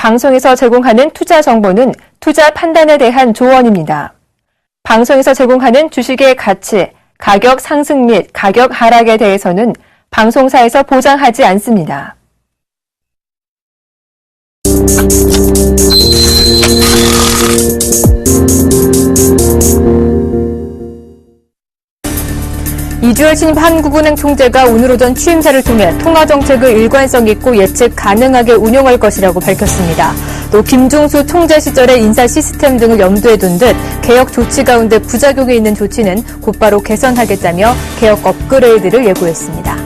방송에서 제공하는 투자 정보는 투자 판단에 대한 조언입니다. 방송에서 제공하는 주식의 가치, 가격 상승 및 가격 하락에 대해서는 방송사에서 보장하지 않습니다. 이주열 신임 한국은행 총재가 오늘 오전 취임사를 통해 통화정책을 일관성 있고 예측 가능하게 운용할 것이라고 밝혔습니다. 또 김중수 총재 시절의 인사 시스템 등을 염두에 둔 듯 개혁 조치 가운데 부작용이 있는 조치는 곧바로 개선하겠다며 개혁 업그레이드를 예고했습니다.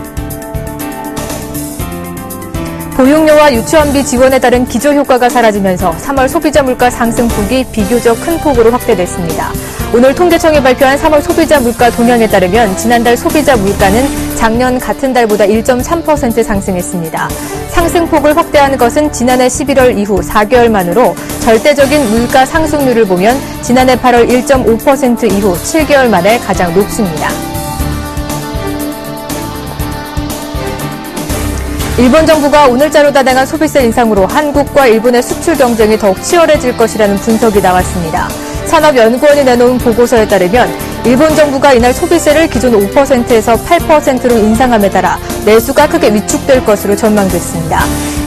보육료와 유치원비 지원에 따른 기저효과가 사라지면서 3월 소비자 물가 상승폭이 비교적 큰 폭으로 확대됐습니다. 오늘 통계청이 발표한 3월 소비자 물가 동향에 따르면 지난달 소비자 물가는 작년 같은 달보다 1.3% 상승했습니다. 상승폭을 확대한 것은 지난해 11월 이후 4개월 만으로 절대적인 물가 상승률을 보면 지난해 8월 1.5% 이후 7개월 만에 가장 높습니다. 일본 정부가 오늘자로 단행한 소비세 인상으로 한국과 일본의 수출 경쟁이 더욱 치열해질 것이라는 분석이 나왔습니다. 산업연구원이 내놓은 보고서에 따르면 일본 정부가 이날 소비세를 기존 5%에서 8%로 인상함에 따라 내수가 크게 위축될 것으로 전망됐습니다.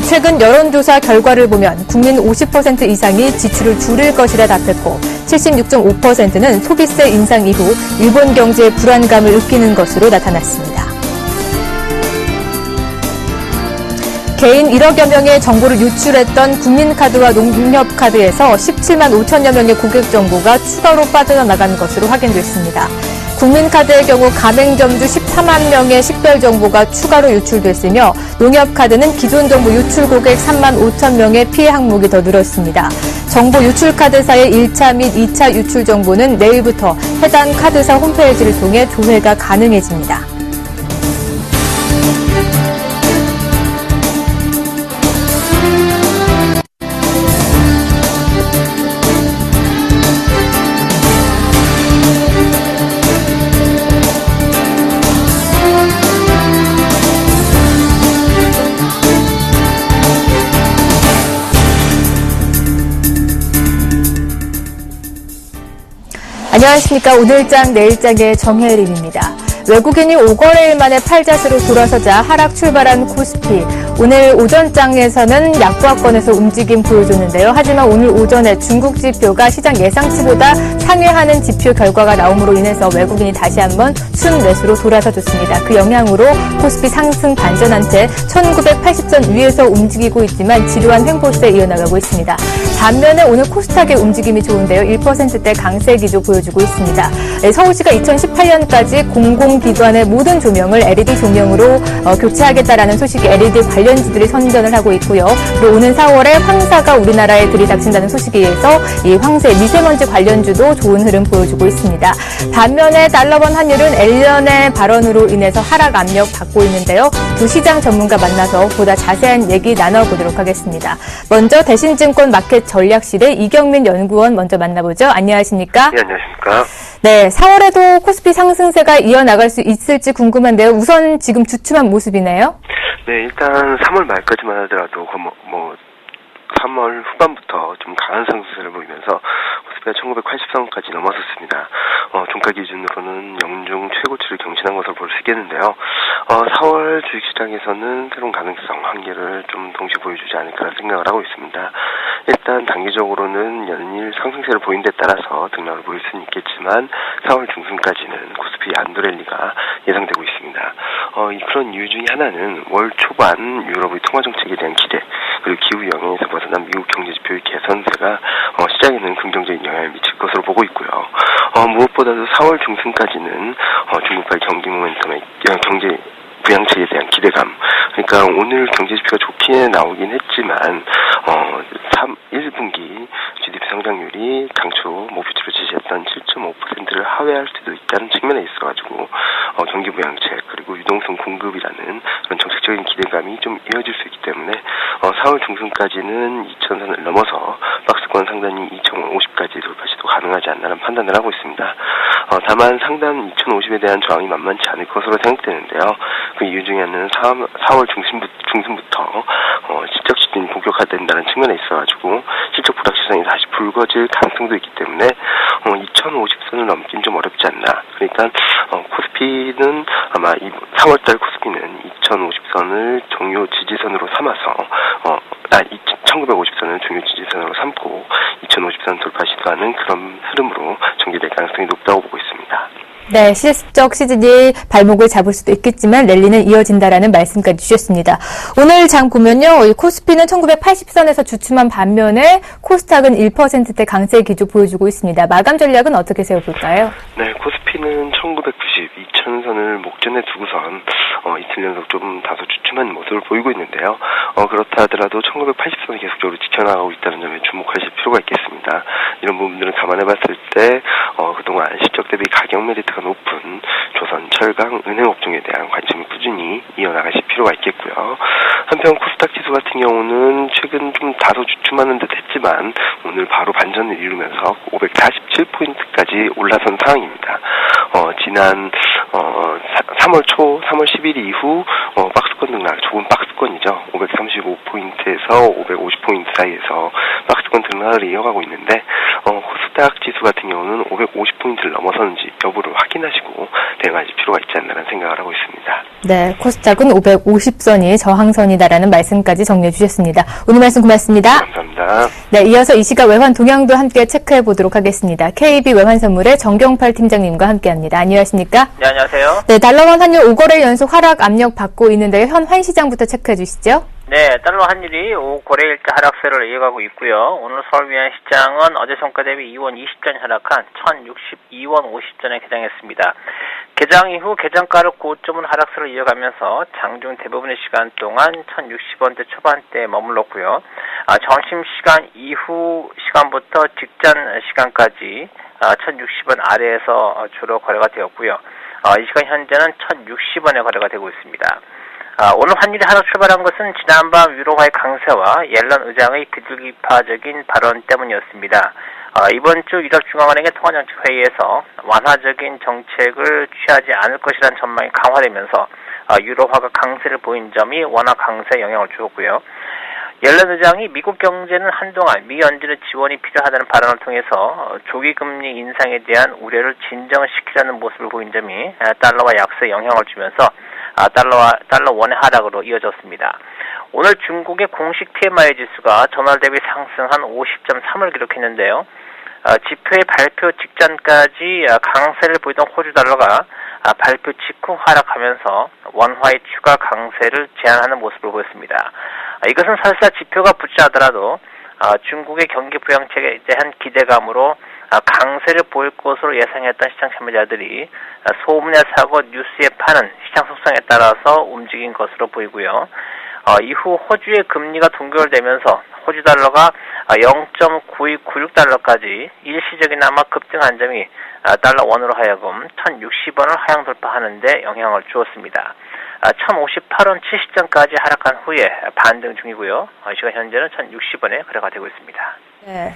최근 여론조사 결과를 보면 국민 50% 이상이 지출을 줄일 것이라 답했고 76.5%는 소비세 인상 이후 일본 경제에 불안감을 느끼는 것으로 나타났습니다. 개인 1억여 명의 정보를 유출했던 국민카드와 농협카드에서 17만 5천여 명의 고객 정보가 추가로 빠져나간 것으로 확인됐습니다. 국민카드의 경우 가맹점주 14만 명의 식별 정보가 추가로 유출됐으며 농협카드는 기존 정보 유출 고객 3만 5천 명의 피해 항목이 더 늘었습니다. 정보 유출 카드사의 1차 및 2차 유출 정보는 내일부터 해당 카드사 홈페이지를 통해 조회가 가능해집니다. 안녕하십니까. 오늘장 내일장의 정혜림입니다. 외국인이 5거래일 만에 팔자세로 돌아서자 하락 출발한 코스피. 오늘 오전장에서는 약보합권에서 움직임 보여줬는데요. 하지만 오늘 오전에 중국 지표가 시장 예상치보다 상회하는 지표 결과가 나옴으로 인해서 외국인이 다시 한번 순매수로 돌아서줬습니다. 그 영향으로 코스피 상승 반전한 채 1980선 위에서 움직이고 있지만 지루한 횡보세 이어나가고 있습니다. 반면에 오늘 코스닥의 움직임이 좋은데요. 1%대 강세 기조 보여주고 있습니다. 서울시가 2018년까지 공공기관의 모든 조명을 LED 조명으로 교체하겠다라는 소식이 LED 관련주들이 선전을 하고 있고요. 그리고 오는 4월에 황사가 우리나라에 들이닥친다는 소식에 의해서 이 황새 미세먼지 관련주도 좋은 흐름 보여주고 있습니다. 반면에 달러원 환율은 앨런의 발언으로 인해서 하락 압력 받고 있는데요. 두 시장 전문가 만나서 보다 자세한 얘기 나눠보도록 하겠습니다. 먼저 대신증권 마켓 전략실의 이경민 연구원 먼저 만나보죠. 안녕하십니까? 네, 안녕하십니까? 네, 4월에도 코스피 상승세가 이어나갈 수 있을지 궁금한데요. 우선 지금 주춤한 모습이네요. 네, 일단 3월 말까지만 하더라도 3월 후반부터 좀 강한 상승세를 보이면서 코스피가 1980선까지 넘어섰습니다. 종가 기준으로는 영중 최고치를 경신한 것으로 볼 수 있겠는데요. 4월 주식시장에서는 새로운 가능성, 한계를 좀 동시에 보여주지 않을까라는 생각을 하고 있습니다. 일단 단기적으로는 연일 상승세를 보인 데 따라서 등락을 보일 수는 있겠지만 4월 중순까지는 코스피 안도랠리가 예상되고 있습니다. 그런 이유 중에 하나는 월 초반 유럽의 통화정책에 대한 기대, 그리고 기후 영향에서 벗어난 미국 경제지표의 개선세가 시장에는 긍정적인 영향을 미칠 것으로 보고 있고요. 무엇보다도 4월 중순까지는 중국발 경기 모멘텀의 경제 부양책에 대한 기대감. 그러니까 오늘 경제지표가 좋게 나오긴 했지만 1분기 GDP 성장률이 당초 목표치로 제시했던 7.5%를 하회할 수도 있다는 측면에 있어가지고 경기 부양책 그리고 유동성 공급이라는 그런 정책적인 기대감이 좀 이어질 수 있기 때문에 4월 중순까지는 2,000선을 넘어서 박스권 상단이 2,050까지 돌파 시도 가능하지 않나라는 판단을 하고 있습니다. 다만 상단 2,050에 대한 저항이 만만치 않을 것으로 생각되는데요. 그 이유 중에 하나는 4월 중순부터 지적 수준이 본격화된다는 측면에 있어가지고 실적 불확실성이 다시 불거질 가능성도 있기 때문에 2050선을 넘긴 좀 어렵지 않나. 그러니까 코스피는 아마 3월달 코스피는 2050선을 종료 지지선으로 삼아서 1950선을 종료 지지선으로 삼고 2050선 돌파 시도하는 그런 흐름으로 전개될 가능성이 높다고 보고 있습니다. 네, 실적 시즌이 발목을 잡을 수도 있겠지만 랠리는 이어진다라는 말씀까지 주셨습니다. 오늘 장 보면요, 이 코스피는 1980선에서 주춤한 반면에 코스닥은 1%대 강세 기조 보여주고 있습니다. 마감 전략은 어떻게 세워볼까요? 네, 코스피는 1990, 2000선을 목전에 두고선 이틀 연속 좀 다소 주춤한 모습을 보이고 있는데요. 그렇다 하더라도 1980선을 계속적으로 지켜나가고 있다는 점에 주목하실 필요가 있겠습니다. 이런 부분들을 감안해 봤을 때 그동안 실적 대비 가격 메리트가 높은 조선, 철강, 은행 업종에 대한 관심을 꾸준히 이어나가실 필요가 있겠고요. 한편 코스닥 지수 같은 경우는 최근 좀 다소 주춤하는 듯 했지만 오늘 바로 반전을 이루면서 547포인트까지 올라선 상황입니다. 지난 3월 초, 3월 10일 이후 박스권 등락, 좁은 박스권이죠. 535포인트에서 550포인트 사이에서 박스권 등락을 이어가고 있는데 코스닥 지수 같은 경우는 550포인트를 넘어서는지 여부를 확인하시고 대응하실 필요가 있지 않나라는 생각을 하고 있습니다. 네, 코스닥은 550선이 저항선이다라는 말씀까지 정리해 주셨습니다. 오늘 말씀 고맙습니다. 감사합니다. 네, 이어서 이 시각 외환 동향도 함께 체크해 보도록 하겠습니다. KB 외환선물의 정경팔 팀장님과 함께합니다. 안녕하십니까? 네, 안녕하세요. 네, 달러원 환율 5거래일 연속 하락 압력 받고 있는데요. 현 환시장부터 체크해 주시죠. 네, 달러 환율이 5거래일째 하락세를 이어가고 있고요. 오늘 서울 위안시장은 어제 종가 대비 2원 20전이 하락한 1062원 50전에 개장했습니다. 개장 이후 개장가를 고점은 하락세를 이어가면서 장중 대부분의 시간 동안 1060원대 초반대에 머물렀고요. 점심시간 이후 시간부터 직전 시간까지 1060원 아래에서 주로 거래가 되었고요. 이 시간 현재는 1060원에 거래가 되고 있습니다. 오늘 환율이 하락 출발한 것은 지난밤 유로화의 강세와 옐런 의장의 비둘기파적인 발언 때문이었습니다. 이번 주 유럽 중앙은행의 통화정책회의에서 완화적인 정책을 취하지 않을 것이라는 전망이 강화되면서 유로화가 강세를 보인 점이 원화 강세에 영향을 주었고요. 옐런 의장이 미국 경제는 한동안 미 연준의 지원이 필요하다는 발언을 통해서 조기 금리 인상에 대한 우려를 진정시키려는 모습을 보인 점이 달러와 약세에 영향을 주면서 달러 원의 하락으로 이어졌습니다. 오늘 중국의 공식 PMI 지수가 전월 대비 상승한 50.3을 기록했는데요. 지표의 발표 직전까지 강세를 보이던 호주 달러가 발표 직후 하락하면서 원화의 추가 강세를 제한하는 모습을 보였습니다. 이것은 설사 지표가 붙지 않더라도 중국의 경기 부양책에 대한 기대감으로 강세를 보일 것으로 예상했던 시장 참여자들이 소문에 사고 뉴스에 파는 시장 속성에 따라서 움직인 것으로 보이고요. 이후 호주의 금리가 동결되면서 호주 달러가 0.9296달러까지 일시적이나마 급등한 점이 달러 원으로 하여금 1060원을 하향 돌파하는 데 영향을 주었습니다. 1058원 70전까지 하락한 후에 반등 중이고요. 시간 현재는 1060원에 거래가 되고 있습니다. 네.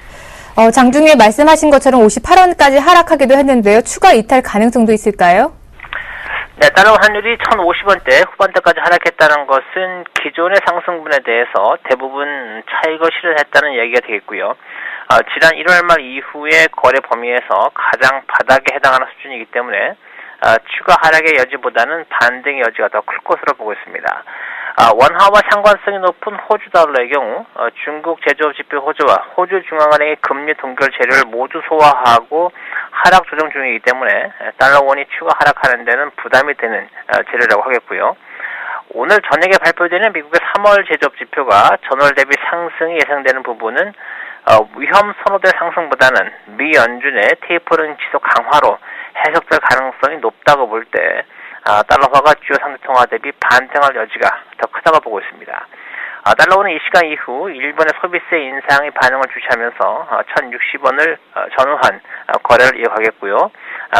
장중에 말씀하신 것처럼 58원까지 하락하기도 했는데요. 추가 이탈 가능성도 있을까요? 네, 달러 환율이 1050원대 후반대까지 하락했다는 것은 기존의 상승분에 대해서 대부분 차익을 실현했다는 얘기가 되겠고요. 지난 1월 말 이후의 거래 범위에서 가장 바닥에 해당하는 수준이기 때문에 추가 하락의 여지보다는 반등의 여지가 더 클 것으로 보고 있습니다. 원화와 상관성이 높은 호주 달러의 경우 중국 제조업 지표 호주와 호주 중앙은행의 금리 동결 재료를 모두 소화하고 하락 조정 중이기 때문에 달러 원이 추가 하락하는 데는 부담이 되는 재료라고 하겠고요. 오늘 저녁에 발표되는 미국의 3월 제조업 지표가 전월 대비 상승이 예상되는 부분은 위험 선호대 상승보다는 미 연준의 테이퍼링 지속 강화로 해석될 가능성이 높다고 볼 때 달러화가 주요 상대 통화 대비 반등할 여지가 더 크다고 보고 있습니다. 달러는 이 시간 이후 일본의 소비세 인상의 반응을 주시하면서 1060원을 전후한 거래를 이어가겠고요.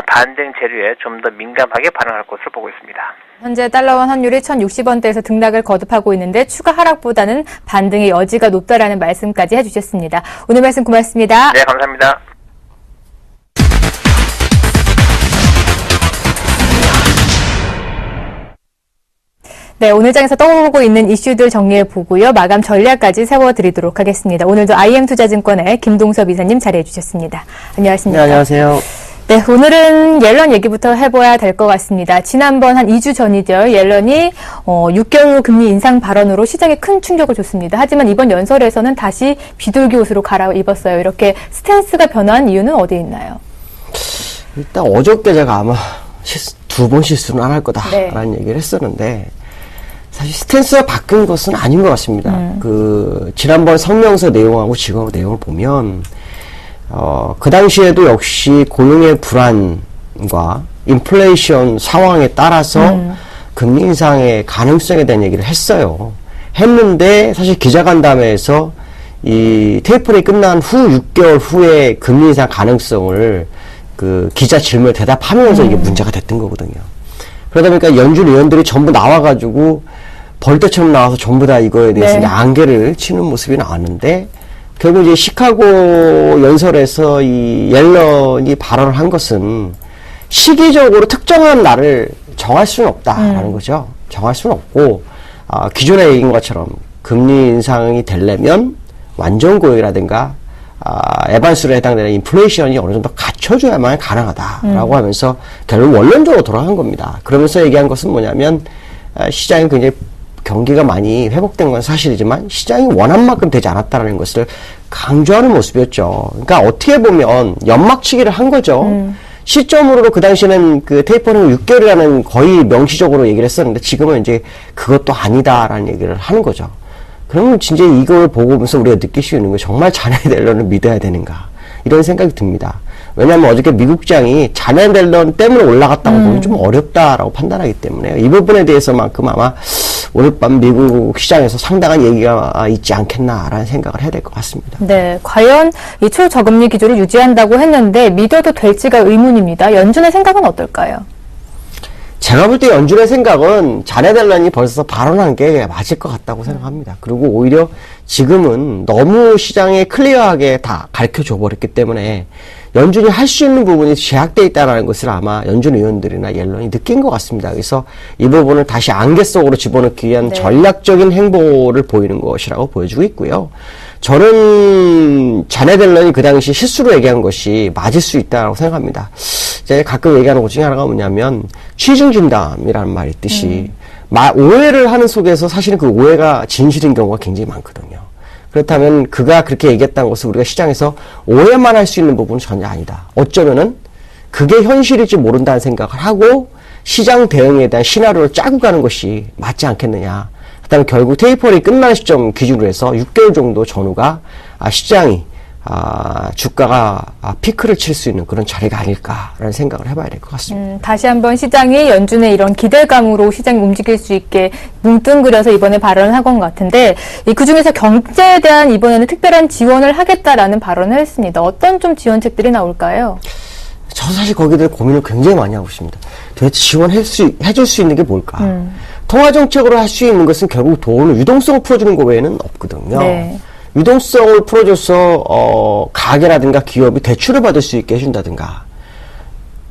반등 재료에 좀 더 민감하게 반응할 것으로 보고 있습니다. 현재 달러원 환율이 1060원대에서 등락을 거듭하고 있는데 추가 하락보다는 반등의 여지가 높다라는 말씀까지 해주셨습니다. 오늘 말씀 고맙습니다. 네, 감사합니다. 네, 오늘 장에서 떠오르고 있는 이슈들 정리해보고요. 마감 전략까지 세워드리도록 하겠습니다. 오늘도 IM투자증권의 김동섭 이사님 자리해주셨습니다. 안녕하십니까? 네, 안녕하세요. 네, 오늘은 옐런 얘기부터 해봐야 될 것 같습니다. 지난번 한 2주 전이죠. 옐런이 6개월 후 금리 인상 발언으로 시장에 큰 충격을 줬습니다. 하지만 이번 연설에서는 다시 비둘기 옷으로 갈아입었어요. 이렇게 스탠스가 변한 이유는 어디에 있나요? 일단 어저께 제가 아마 두 번 실수는 안 할 거다라는 네. 얘기를 했었는데 사실 스탠스가 바뀐 것은 아닌 것 같습니다. 지난번 성명서 내용하고 지금 내용을 보면 그 당시에도 역시 고용의 불안과 인플레이션 상황에 따라서 금리 인상의 가능성에 대한 얘기를 했는데 사실 기자간담회에서 이 테이퍼링이 끝난 후 6개월 후에 금리 인상 가능성을 그 기자 질문에 대답하면서 이게 문제가 됐던 거거든요. 그러다 보니까 연준 의원들이 전부 나와가지고 벌떼처럼 나와서 전부 다 이거에 대해서 네. 안개를 치는 모습이 나왔는데 결국 이제 시카고 연설에서 이 옐런이 발언을 한 것은 시기적으로 특정한 날을 정할 수는 없다라는 거죠. 정할 수는 없고 기존에 얘기한 것처럼 금리 인상이 되려면 완전 고용이라든가 에반스로 해당되는 인플레이션이 어느 정도 갖춰줘야만 가능하다라고 하면서 결국 원론적으로 돌아간 겁니다. 그러면서 얘기한 것은 뭐냐면 시장이 굉장히 경기가 많이 회복된 건 사실이지만 시장이 원한 만큼 되지 않았다는 것을 강조하는 모습이었죠. 그러니까 어떻게 보면 연막치기를 한 거죠. 시점으로 그 당시에는 그 테이퍼링 6개월이라는 거의 명시적으로 얘기를 했었는데 지금은 이제 그것도 아니다라는 얘기를 하는 거죠. 그러면 진짜 이걸 보면서 우리가 느낄 수 있는 거 정말 자네트 옐런을 믿어야 되는가 이런 생각이 듭니다. 왜냐하면 어저께 미국장이 자네트 옐런 때문에 올라갔다고 보면 좀 어렵다라고 판단하기 때문에 이 부분에 대해서만큼 아마 오늘 밤 미국 시장에서 상당한 얘기가 있지 않겠나라는 생각을 해야 될 것 같습니다. 네, 과연 이 초저금리 기조를 유지한다고 했는데 믿어도 될지가 의문입니다. 연준의 생각은 어떨까요? 제가 볼 때 연준의 생각은 자네트 옐런이 벌써 발언한 게 맞을 것 같다고 생각합니다. 그리고 오히려 지금은 너무 시장에 클리어하게 다 가르쳐줘 버렸기 때문에 연준이 할 수 있는 부분이 제약되어 있다는 것을 아마 연준 의원들이나 옐런이 느낀 것 같습니다. 그래서 이 부분을 다시 안개 속으로 집어넣기 위한 네. 전략적인 행보를 보이는 것이라고 보여주고 있고요. 저는 자네트 옐런이 그 당시 실수로 얘기한 것이 맞을 수 있다고 생각합니다. 제가 가끔 얘기하는 것 중에 하나가 뭐냐면 취중진담이라는 말이 있듯이 오해를 하는 속에서 사실은 그 오해가 진실인 경우가 굉장히 많거든요. 그렇다면 그가 그렇게 얘기했다는 것을 우리가 시장에서 오해만 할 수 있는 부분은 전혀 아니다. 어쩌면은 그게 현실일지 모른다는 생각을 하고 시장 대응에 대한 시나리오를 짜고 가는 것이 맞지 않겠느냐. 그다음에 결국 테이퍼링이 끝나는 시점 기준으로 해서 6개월 정도 전후가 시장이 주가가 피크를 칠 수 있는 그런 자리가 아닐까라는 생각을 해봐야 될 것 같습니다. 다시 한번 시장이 연준의 이런 기대감으로 시장이 움직일 수 있게 뭉뚱그려서 이번에 발언을 한 것 같은데 그중에서 경제에 대한 이번에는 특별한 지원을 하겠다라는 발언을 했습니다. 어떤 좀 지원책들이 나올까요? 저 사실 거기에 대해 고민을 굉장히 많이 하고 있습니다. 도대체 해줄 수 있는 게 뭘까? 통화정책으로 할 수 있는 것은 결국 돈을 유동성을 풀어주는 것 외에는 없거든요. 네. 유동성을 풀어줘서 가게라든가 기업이 대출을 받을 수 있게 해준다든가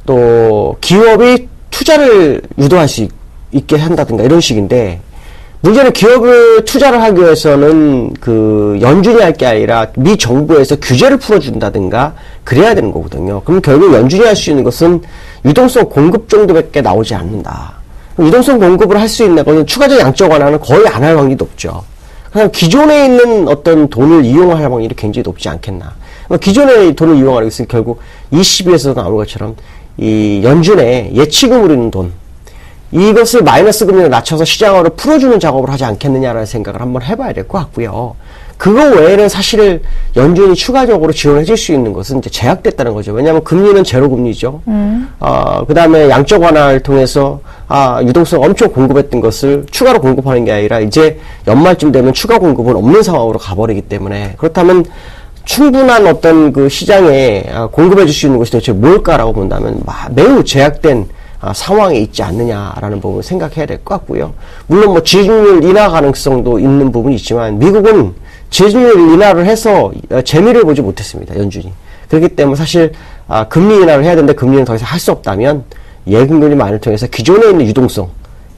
또 기업이 투자를 유도할 수 있게 한다든가 이런 식인데 문제는 기업을 투자를 하기 위해서는 그 연준이 할 게 아니라 미 정부에서 규제를 풀어준다든가 그래야 되는 거거든요. 그럼 결국 연준이 할 수 있는 것은 유동성 공급 정도밖에 나오지 않는다. 유동성 공급을 할 수 있는 거는 추가적 양적 완화는 거의 안 할 확률이 높죠. 그냥 기존에 있는 어떤 돈을 이용할 확률이 굉장히 높지 않겠나. 기존의 돈을 이용하기 위해서 결국 22에서 나오는 것처럼 이 연준의 예치금으로 있는 돈, 이것을 마이너스 금리를 낮춰서 시장으로 풀어주는 작업을 하지 않겠느냐라는 생각을 한번 해봐야 될 것 같고요. 그거 외에는 사실 연준이 추가적으로 지원해 줄 수 있는 것은 이제 제약됐다는 거죠. 왜냐하면 금리는 제로 금리죠. 그 다음에 양적 완화를 통해서 유동성 엄청 공급했던 것을 추가로 공급하는 게 아니라 이제 연말쯤 되면 추가 공급은 없는 상황으로 가버리기 때문에 그렇다면 충분한 어떤 그 시장에 공급해 줄 수 있는 것이 도대체 뭘까라고 본다면 매우 제약된 상황에 있지 않느냐라는 부분을 생각해야 될 것 같고요. 물론 뭐 지지율 인하 가능성도 있는 부분이 있지만 미국은 지지율 인하를 해서 재미를 보지 못했습니다. 연준이. 그렇기 때문에 사실 금리 인하를 해야 되는데 금리는 더 이상 할 수 없다면 예금금리 만을 통해서 기존에 있는 유동성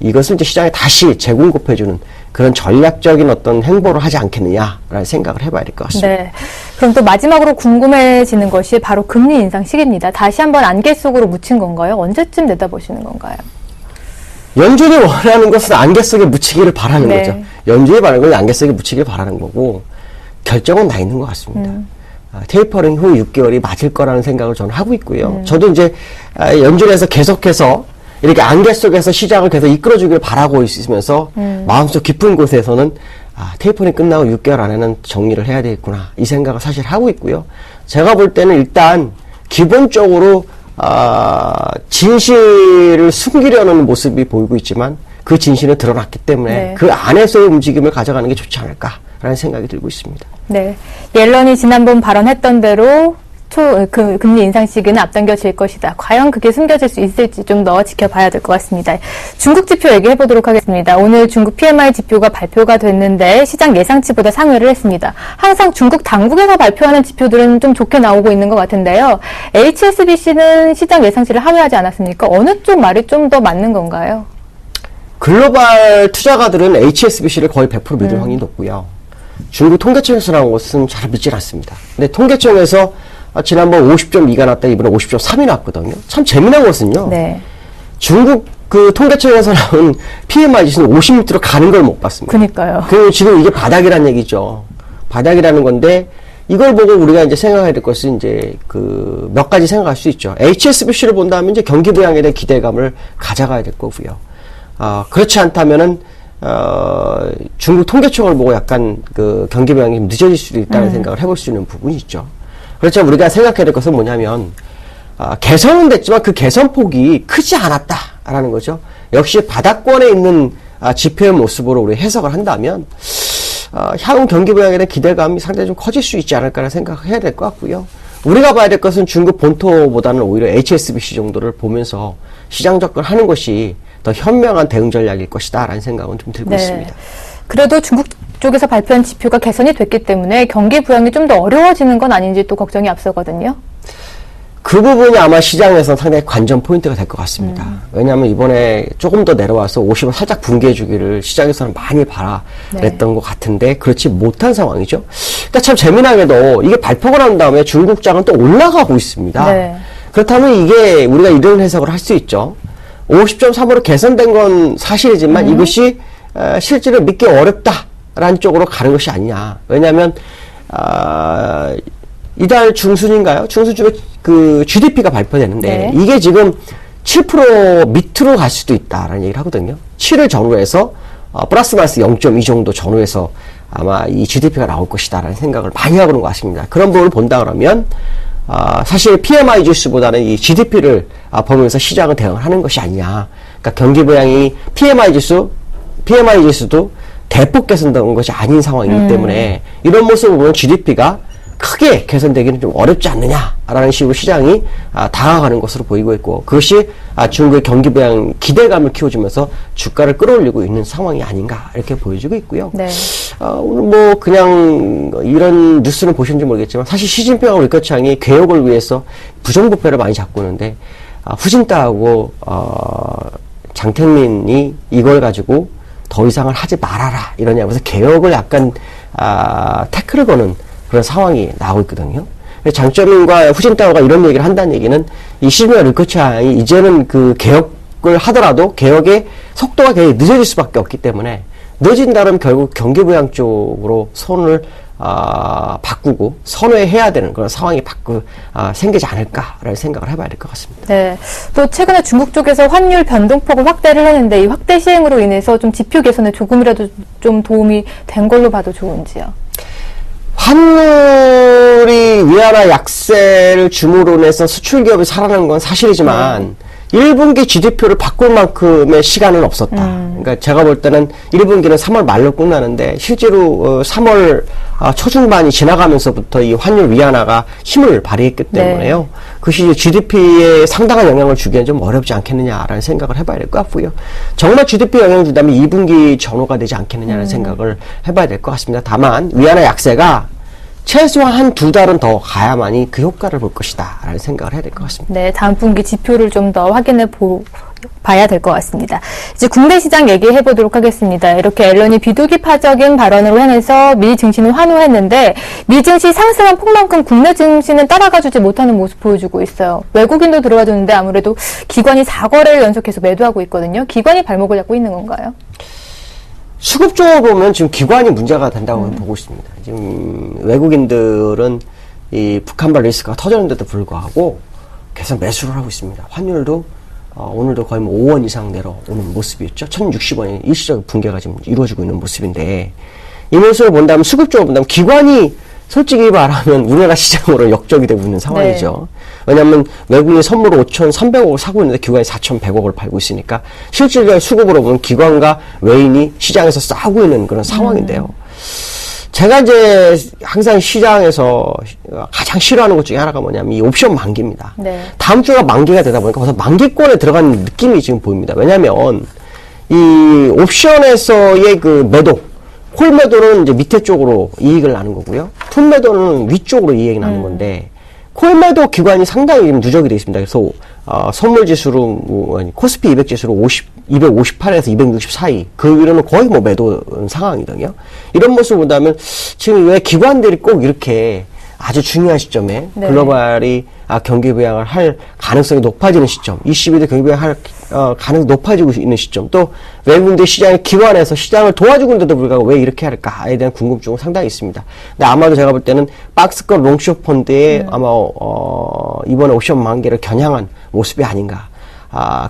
이것을 이제 시장에 다시 재공급해주는 그런 전략적인 어떤 행보를 하지 않겠느냐라는 생각을 해봐야 될 것 같습니다. 네. 그럼 또 마지막으로 궁금해지는 것이 바로 금리 인상 시기입니다. 다시 한번 안개 속으로 묻힌 건가요? 언제쯤 내다보시는 건가요? 연준이 원하는 것은 안개 속에 묻히기를 바라는 네. 거죠. 연준이 바라는 건 안개 속에 묻히기를 바라는 거고 결정은 나 있는 것 같습니다. 테이퍼링 후 6개월이 맞을 거라는 생각을 저는 하고 있고요. 저도 이제 연준에서 계속해서 이렇게 안개 속에서 시장을 계속 이끌어주길 바라고 있으면서 마음속 깊은 곳에서는 테이퍼링 끝나고 6개월 안에는 정리를 해야 되겠구나 이 생각을 사실 하고 있고요. 제가 볼 때는 일단 기본적으로 진실을 숨기려는 모습이 보이고 있지만 그 진실은 드러났기 때문에 네. 그 안에서의 움직임을 가져가는 게 좋지 않을까라는 생각이 들고 있습니다. 네. 옐런이 지난번 발언했던 대로 금리 인상 시기는 앞당겨질 것이다. 과연 그게 숨겨질 수 있을지 좀 더 지켜봐야 될 것 같습니다. 중국 지표 얘기해 보도록 하겠습니다. 오늘 중국 PMI 지표가 발표가 됐는데 시장 예상치보다 상회를 했습니다. 항상 중국 당국에서 발표하는 지표들은 좀 좋게 나오고 있는 것 같은데요. HSBC는 시장 예상치를 하회하지 않았습니까? 어느 쪽 말이 좀 더 맞는 건가요? 글로벌 투자가들은 HSBC를 거의 100% 믿을 확률이 높고요. 중국 통계청에서 나온 것은 잘 믿질 않습니다. 근데 통계청에서 지난번 50.2가 났다 이번에 50.3이 났거든요. 참 재미난 것은요. 네. 중국 그 통계청에서 나온 PMI 지수는 50m로 가는 걸 못 봤습니다. 그니까요. 그 지금 이게 바닥이라는 얘기죠. 바닥이라는 건데 이걸 보고 우리가 이제 생각해야 될 것은 이제 그 몇 가지 생각할 수 있죠. HSBC를 본다면 이제 경기 부양에 대한 기대감을 가져가야 될 거고요. 그렇지 않다면은 중국 통계청을 보고 약간 그 경기 부양이 늦어질 수도 있다는 생각을 해볼 수 있는 부분이 있죠. 그렇죠. 우리가 생각해야 될 것은 뭐냐면 개선은 됐지만 그 개선폭이 크지 않았다라는 거죠. 역시 바닥권에 있는 지표의 모습으로 우리 해석을 한다면 향후 경기 부양에 대한 기대감이 상당히 좀 커질 수 있지 않을까라는 생각을 해야 될 것 같고요. 우리가 봐야 될 것은 중국 본토보다는 오히려 HSBC 정도를 보면서 시장 접근하는 것이 더 현명한 대응 전략일 것이다 라는 생각은 좀 들고 있습니다. 그래도 중국 쪽에서 발표한 지표가 개선이 됐기 때문에 경기 부양이 좀 더 어려워지는 건 아닌지 또 걱정이 앞서거든요. 그 부분이 아마 시장에서는 상당히 관전 포인트가 될 것 같습니다. 왜냐하면 이번에 조금 더 내려와서 50을 살짝 붕괴해 주기를 시장에서는 많이 바라냈던 것 같은데 그렇지 못한 상황이죠. 그러니까 참 재미나게도 이게 발표가 난 다음에 중국장은 또 올라가고 있습니다. 네. 그렇다면 이게 우리가 이런 해석을 할 수 있죠. 50.3으로 개선된 건 사실이지만 이것이 실제로 믿기 어렵다라는 쪽으로 가는 것이 아니냐. 왜냐하면 이달 중순인가요? 중순쯤에 그 GDP가 발표되는데 네. 이게 지금 7% 밑으로 갈 수도 있다라는 얘기를 하거든요. 7을 전후해서 플러스 마이너스 0.2 정도 전후해서 아마 이 GDP가 나올 것이다라는 생각을 많이 하고 있는 것 같습니다. 그런 부분을 본다 그러면 사실 PMI 지수보다는 이 GDP를 보면서 시장을 대응을 하는 것이 아니냐. 그러니까 경기 부양이 PMI 지수도 대폭 개선된 것이 아닌 상황이기 때문에 이런 모습을 보면 GDP가 크게 개선되기는 좀 어렵지 않느냐라는 식으로 시장이 다가가는 것으로 보이고 있고 그것이 중국의 경기 부양 기대감을 키워주면서 주가를 끌어올리고 있는 상황이 아닌가 이렇게 보여지고 있고요. 네. 오늘 뭐 그냥 이런 뉴스는 보셨는지 모르겠지만 사실 시진핑하고 리커창이 개혁을 위해서 부정부패를 많이 잡고 있는데 후진타하고 장택민이 이걸 가지고 더 이상을 하지 말아라 이러냐면서 개혁을 약간 태클을 거는 그런 상황이 나오고 있거든요. 장쩌민과 후진타오가 이런 얘기를 한다는 얘기는 이 시진핑과 리커창이 이제는 그 개혁을 하더라도 개혁의 속도가 굉장히 늦어질 수밖에 없기 때문에 늦어진다면 결국 경기부양 쪽으로 손을 바꾸고 선회해야 되는 그런 상황이 생기지 않을까라는 생각을 해봐야 될 것 같습니다. 네. 또 최근에 중국 쪽에서 환율 변동폭을 확대를 했는데 이 확대 시행으로 인해서 좀 지표 개선에 조금이라도 좀 도움이 된 걸로 봐도 좋은지요? 환율이 위안화 약세를 줌으로 인해서 수출 기업이 살아나는 건 사실이지만 1분기 GDP를 바꿀 만큼의 시간은 없었다. 그러니까 제가 볼 때는 1분기는 3월 말로 끝나는데 실제로 3월 초중반이 지나가면서부터 이 환율 위안화가 힘을 발휘했기 때문에요. 네. 그것이 GDP에 상당한 영향을 주기엔 좀 어렵지 않겠느냐라는 생각을 해봐야 될 것 같고요. 정말 GDP 영향을 준다면 2분기 전후가 되지 않겠느냐는 생각을 해봐야 될 것 같습니다. 다만 위안화 약세가 최소한 한 2달은 더 가야만이 그 효과를 볼 것이다 라는 생각을 해야 될 것 같습니다. 네, 다음 분기 지표를 좀 더 확인해 봐야 될 것 같습니다. 이제 국내 시장 얘기해 보도록 하겠습니다. 이렇게 앨런이 비둘기파적인 발언으로 향해서 미 증시는 환호했는데 미 증시 상승한 폭만큼 국내 증시는 따라가주지 못하는 모습 보여주고 있어요. 외국인도 들어와줬는데 아무래도 기관이 4거래를 연속해서 매도하고 있거든요. 기관이 발목을 잡고 있는 건가요? 수급 쪽을 보면 지금 기관이 문제가 된다고 보고 있습니다. 지금 외국인들은 이 북한발 리스크가 터졌는데도 불구하고 계속 매수를 하고 있습니다. 환율도 오늘도 거의 뭐 5원 이상 내려오는 모습이었죠. 1060원의 일시적 붕괴가 지금 이루어지고 있는 모습인데, 이 모습을 본다면, 수급 쪽을 본다면 기관이 솔직히 말하면 우리나라 시장으로 역적이 되고 있는 상황이죠. 네. 왜냐하면 외국인이 선물을 5,300억을 사고 있는데 기관이 4,100억을 팔고 있으니까 실질적인 수급으로 보면 기관과 외인이 시장에서 싸우고 있는 그런 상황인데요. 제가 이제 항상 시장에서 가장 싫어하는 것 중에 하나가 뭐냐면 이 옵션 만기입니다. 네. 다음 주가 만기가 되다 보니까 벌써 만기권에 들어가는 느낌이 지금 보입니다. 왜냐하면 이 옵션에서의 그 매도, 콜 매도는 이제 밑에 쪽으로 이익을 나는 거고요. 풋 매도는 위쪽으로 이익이 나는 건데, 콜 매도 기관이 상당히 누적이 되어 있습니다. 그래서 선물 지수로 코스피 200 지수로 258에서 260 사이, 그 위로는 거의 뭐 매도 상황이거든요. 이런 모습을 본다면 지금 왜 기관들이 꼭 이렇게 아주 중요한 시점에 네. 글로벌이 경기 부양을 할 가능성이 높아지는 시점, 22도 경기 부양할 가능성이 높아지고 있는 시점, 또 외국인들 시장의 기관에서 시장을 도와주고 있는데도 불구하고 왜 이렇게 할까에 대한 궁금증은 상당히 있습니다. 근데 아마도 제가 볼 때는 박스권 롱숏 펀드에 아마 이번에 옵션 만기를 겨냥한 모습이 아닌가.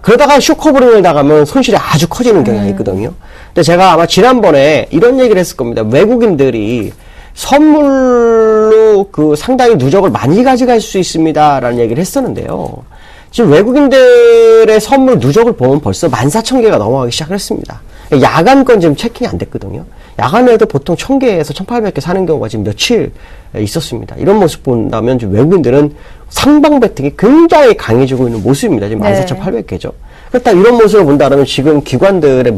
그러다가 쇼커버링을 당하면 손실이 아주 커지는 경향이 있거든요. 근데 제가 아마 지난번에 이런 얘기를 했을 겁니다. 외국인들이 선물로 그 상당히 누적을 많이 가져갈 수 있습니다라는 얘기를 했었는데요. 지금 외국인들의 선물 누적을 보면 벌써 14,000개가 넘어가기 시작했습니다. 야간권 지금 체킹이 안 됐거든요. 야간에도 보통 1,000개에서 1,800개 사는 경우가 지금 며칠 있었습니다. 이런 모습 본다면 지금 외국인들은 상방 배팅이 굉장히 강해지고 있는 모습입니다. 지금 14,800개죠. 그렇다 이런 모습을 본다면 지금 기관들의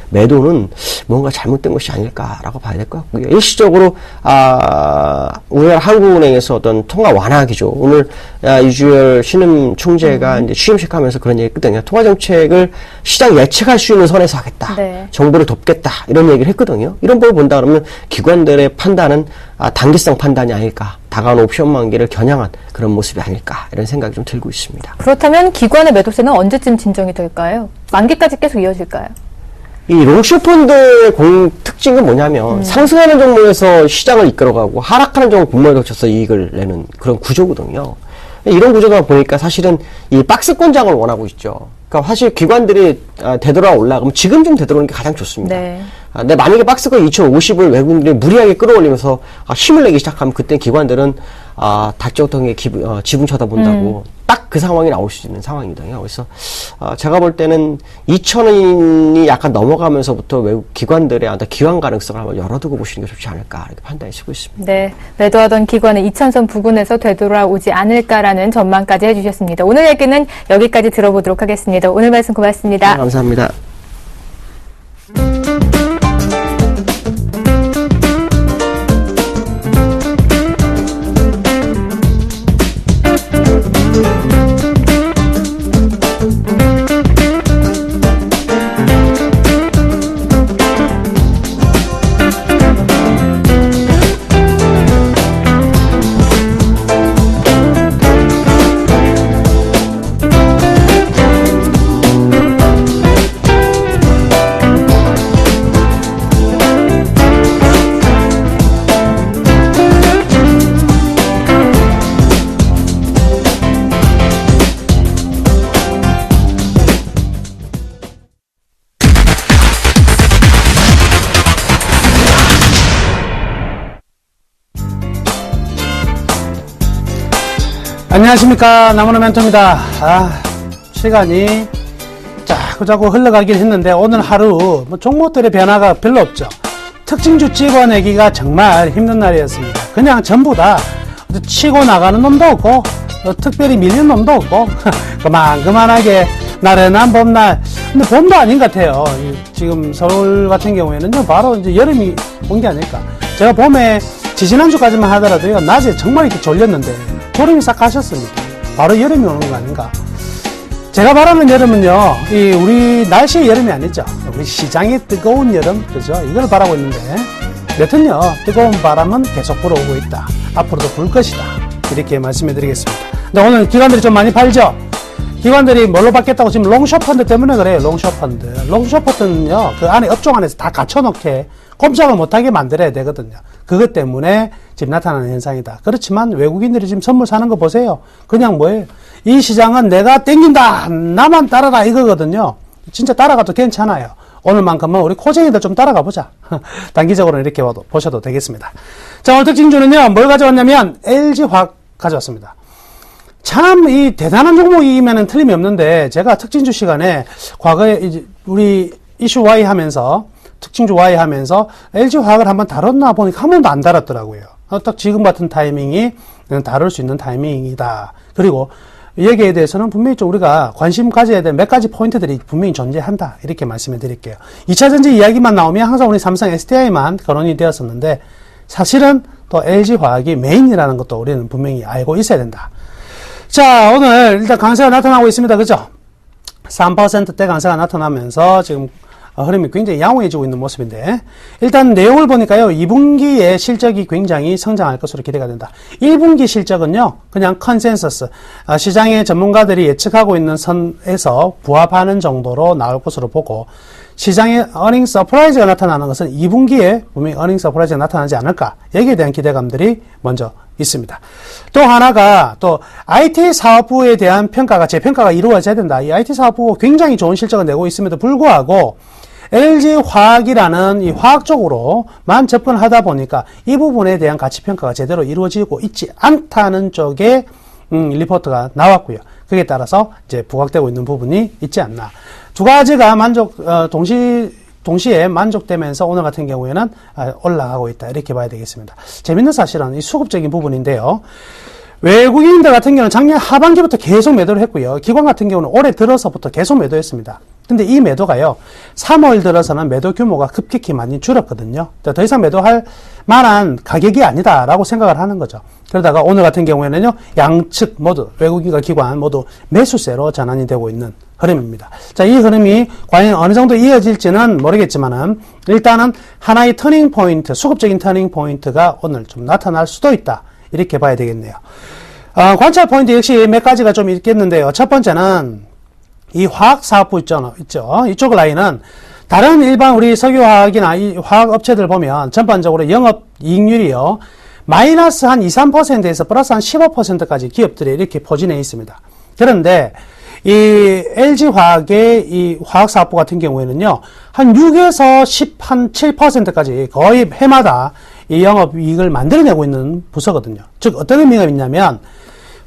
매도는 뭔가 잘못된 것이 아닐까라고 봐야 될 것 같고요. 일시적으로 우리나라 한국은행에서 어떤 통화 완화 기조, 오늘 이주열 신임 총재가 이제 취임식하면서 그런 얘기했거든요. 통화 정책을 시장 예측할 수 있는 선에서 하겠다. 네. 정부를 돕겠다. 이런 얘기를 했거든요. 이런 걸 본다 그러면 기관들의 판단은 단기성 판단이 아닐까. 다가온 옵션 만기를 겨냥한 그런 모습이 아닐까. 이런 생각이 좀 들고 있습니다. 그렇다면 기관의 매도세는 언제쯤 진정이 될까요? 만기까지 계속 이어질까요? 이 롱숏펀드의 특징은 뭐냐면 상승하는 종목에서 시장을 이끌어가고 하락하는 종목 분모에 겹쳐서 이익을 내는 그런 구조거든요. 이런 구조다 보니까 사실은 이 박스권장을 원하고 있죠. 그러니까 사실 기관들이 되돌아 올라가면 지금 좀 되돌아오는 게 가장 좋습니다. 네. 근데 만약에 박스권 2050을 외국인들이 무리하게 끌어올리면서 힘을 내기 시작하면 그때 기관들은 다적던 게 지붕 쳐다본다고 딱 그 상황이 나올 수 있는 상황이거든요. 그래서 제가 볼 때는 2,000원이 약간 넘어가면서부터 외국 기관들의 어떤 기관 가능성을 한번 열어두고 보시는 게 좋지 않을까 이렇게 판단이 쓰고 있습니다. 네, 매도하던 기관은 2,000선 부근에서 되돌아오지 않을까라는 전망까지 해주셨습니다. 오늘 얘기는 여기까지 들어보도록 하겠습니다. 오늘 말씀 고맙습니다. 네, 감사합니다. 안녕하십니까, 나무노 멘토입니다. 시간이 자꾸 흘러가긴 했는데 오늘 하루 종목들의 변화가 별로 없죠. 특징주 찍어내기가 정말 힘든 날이었습니다. 그냥 전부 다 치고 나가는 놈도 없고 특별히 밀리는 놈도 없고 그만하게 나른한 봄날. 근데 봄도 아닌 것 같아요. 지금 서울 같은 경우에는요, 바로 이제 여름이 온 게 아닐까. 제가 봄에 지지난주까지만 하더라도요, 낮에 정말 이렇게 졸렸는데, 졸음이 싹 가셨습니다. 바로 여름이 오는 거 아닌가. 제가 바라는 여름은요, 우리 날씨의 여름이 아니죠. 우리 시장의 뜨거운 여름, 그죠? 이걸 바라고 있는데, 여튼요, 뜨거운 바람은 계속 불어오고 있다. 앞으로도 불 것이다. 이렇게 말씀해 드리겠습니다. 근데 오늘 기관들이 좀 많이 팔죠? 기관들이 뭘로 받겠다고 지금 롱숏 펀드 때문에 그래요. 롱숏 펀드. 롱숏 펀드는요, 그 안에 업종 안에서 다 갖춰놓게 꼼짝을 못하게 만들어야 되거든요. 그것 때문에 지금 나타나는 현상이다. 그렇지만 외국인들이 지금 선물 사는 거 보세요. 그냥 뭐예요? 이 시장은 내가 땡긴다. 나만 따라라. 이거거든요. 진짜 따라가도 괜찮아요. 오늘만큼은 우리 코쟁이들 좀 따라가 보자. 단기적으로는 이렇게 보셔도 되겠습니다. 자, 오늘 특징주는요, 뭘 가져왔냐면 LG화학 가져왔습니다. 참, 이 대단한 종목이면은 틀림이 없는데, 제가 특징주 시간에 과거에 이제 우리 이슈 Y 하면서, 특징주 Y 하면서 LG화학을 한번 다뤘나 보니까 한 번도 안 다뤘더라고요. 딱 지금 같은 타이밍이 다룰 수 있는 타이밍이다. 그리고 여기에 대해서는 분명히 좀 우리가 관심 가져야 될 몇 가지 포인트들이 분명히 존재한다. 이렇게 말씀해 드릴게요. 2차전지 이야기만 나오면 항상 우리 삼성 SDI만 거론이 되었었는데, 사실은 또 LG화학이 메인이라는 것도 우리는 분명히 알고 있어야 된다. 자, 오늘 일단 강세가 나타나고 있습니다. 그죠? 3%대 강세가 나타나면서 지금 흐름이 굉장히 양호해지고 있는 모습인데, 일단 내용을 보니까요, 2분기에 실적이 굉장히 성장할 것으로 기대가 된다. 1분기 실적은요, 그냥 컨센서스, 시장의 전문가들이 예측하고 있는 선에서 부합하는 정도로 나올 것으로 보고, 시장의 어닝 서프라이즈가 나타나는 것은 2분기에 분명히 어닝 서프라이즈가 나타나지 않을까, 여기에 대한 기대감들이 먼저 있습니다. 또 하나가, 또 IT 사업부에 대한 평가가, 재평가가 이루어져야 된다. 이 IT 사업부 굉장히 좋은 실적을 내고 있음에도 불구하고 LG화학이라는 이 화학 쪽으로만 접근하다 보니까 이 부분에 대한 가치평가가 제대로 이루어지고 있지 않다는 쪽에 리포트가 나왔고요. 그에 따라서 이제 부각되고 있는 부분이 있지 않나. 두 가지가 동시에 만족되면서 오늘 같은 경우에는 올라가고 있다. 이렇게 봐야 되겠습니다. 재밌는 사실은 이 수급적인 부분인데요. 외국인들 같은 경우는 작년 하반기부터 계속 매도를 했고요. 기관 같은 경우는 올해 들어서부터 계속 매도했습니다. 근데 이 매도가요, 3월 들어서는 매도 규모가 급격히 많이 줄었거든요. 더 이상 매도할 만한 가격이 아니다라고 생각을 하는 거죠. 그러다가 오늘 같은 경우에는요, 양측 모두, 외국인과 기관 모두 매수세로 전환이 되고 있는 흐름입니다. 자, 이 흐름이 과연 어느 정도 이어질지는 모르겠지만은, 일단은 하나의 터닝 포인트, 수급적인 터닝 포인트가 오늘 좀 나타날 수도 있다. 이렇게 봐야 되겠네요. 관찰 포인트 역시 몇 가지가 좀 있겠는데요. 첫 번째는 이 화학 사업부 있죠. 이쪽 라인은 다른 일반 우리 석유화학이나 이 화학 업체들 보면 전반적으로 영업 이익률이요, 마이너스 한 2, 3%에서 플러스 한 15%까지 기업들이 이렇게 포진해 있습니다. 그런데 이 LG화학의 이 화학 사업부 같은 경우에는요, 한 6에서 10, 한 7%까지 거의 해마다 이 영업 이익을 만들어내고 있는 부서거든요. 즉, 어떤 의미가 있냐면,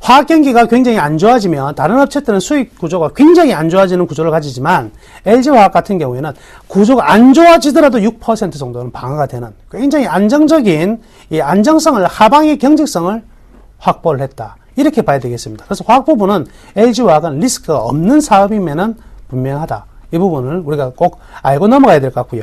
화학 경기가 굉장히 안 좋아지면 다른 업체들은 수익 구조가 굉장히 안 좋아지는 구조를 가지지만, LG화학 같은 경우에는 구조가 안 좋아지더라도 6% 정도는 방어가 되는 굉장히 안정적인 이 안정성을, 하방의 경직성을 확보를 했다. 이렇게 봐야 되겠습니다. 그래서 화학 부분은 LG화학은 리스크가 없는 사업이면은 분명하다. 이 부분을 우리가 꼭 알고 넘어가야 될 것 같고요.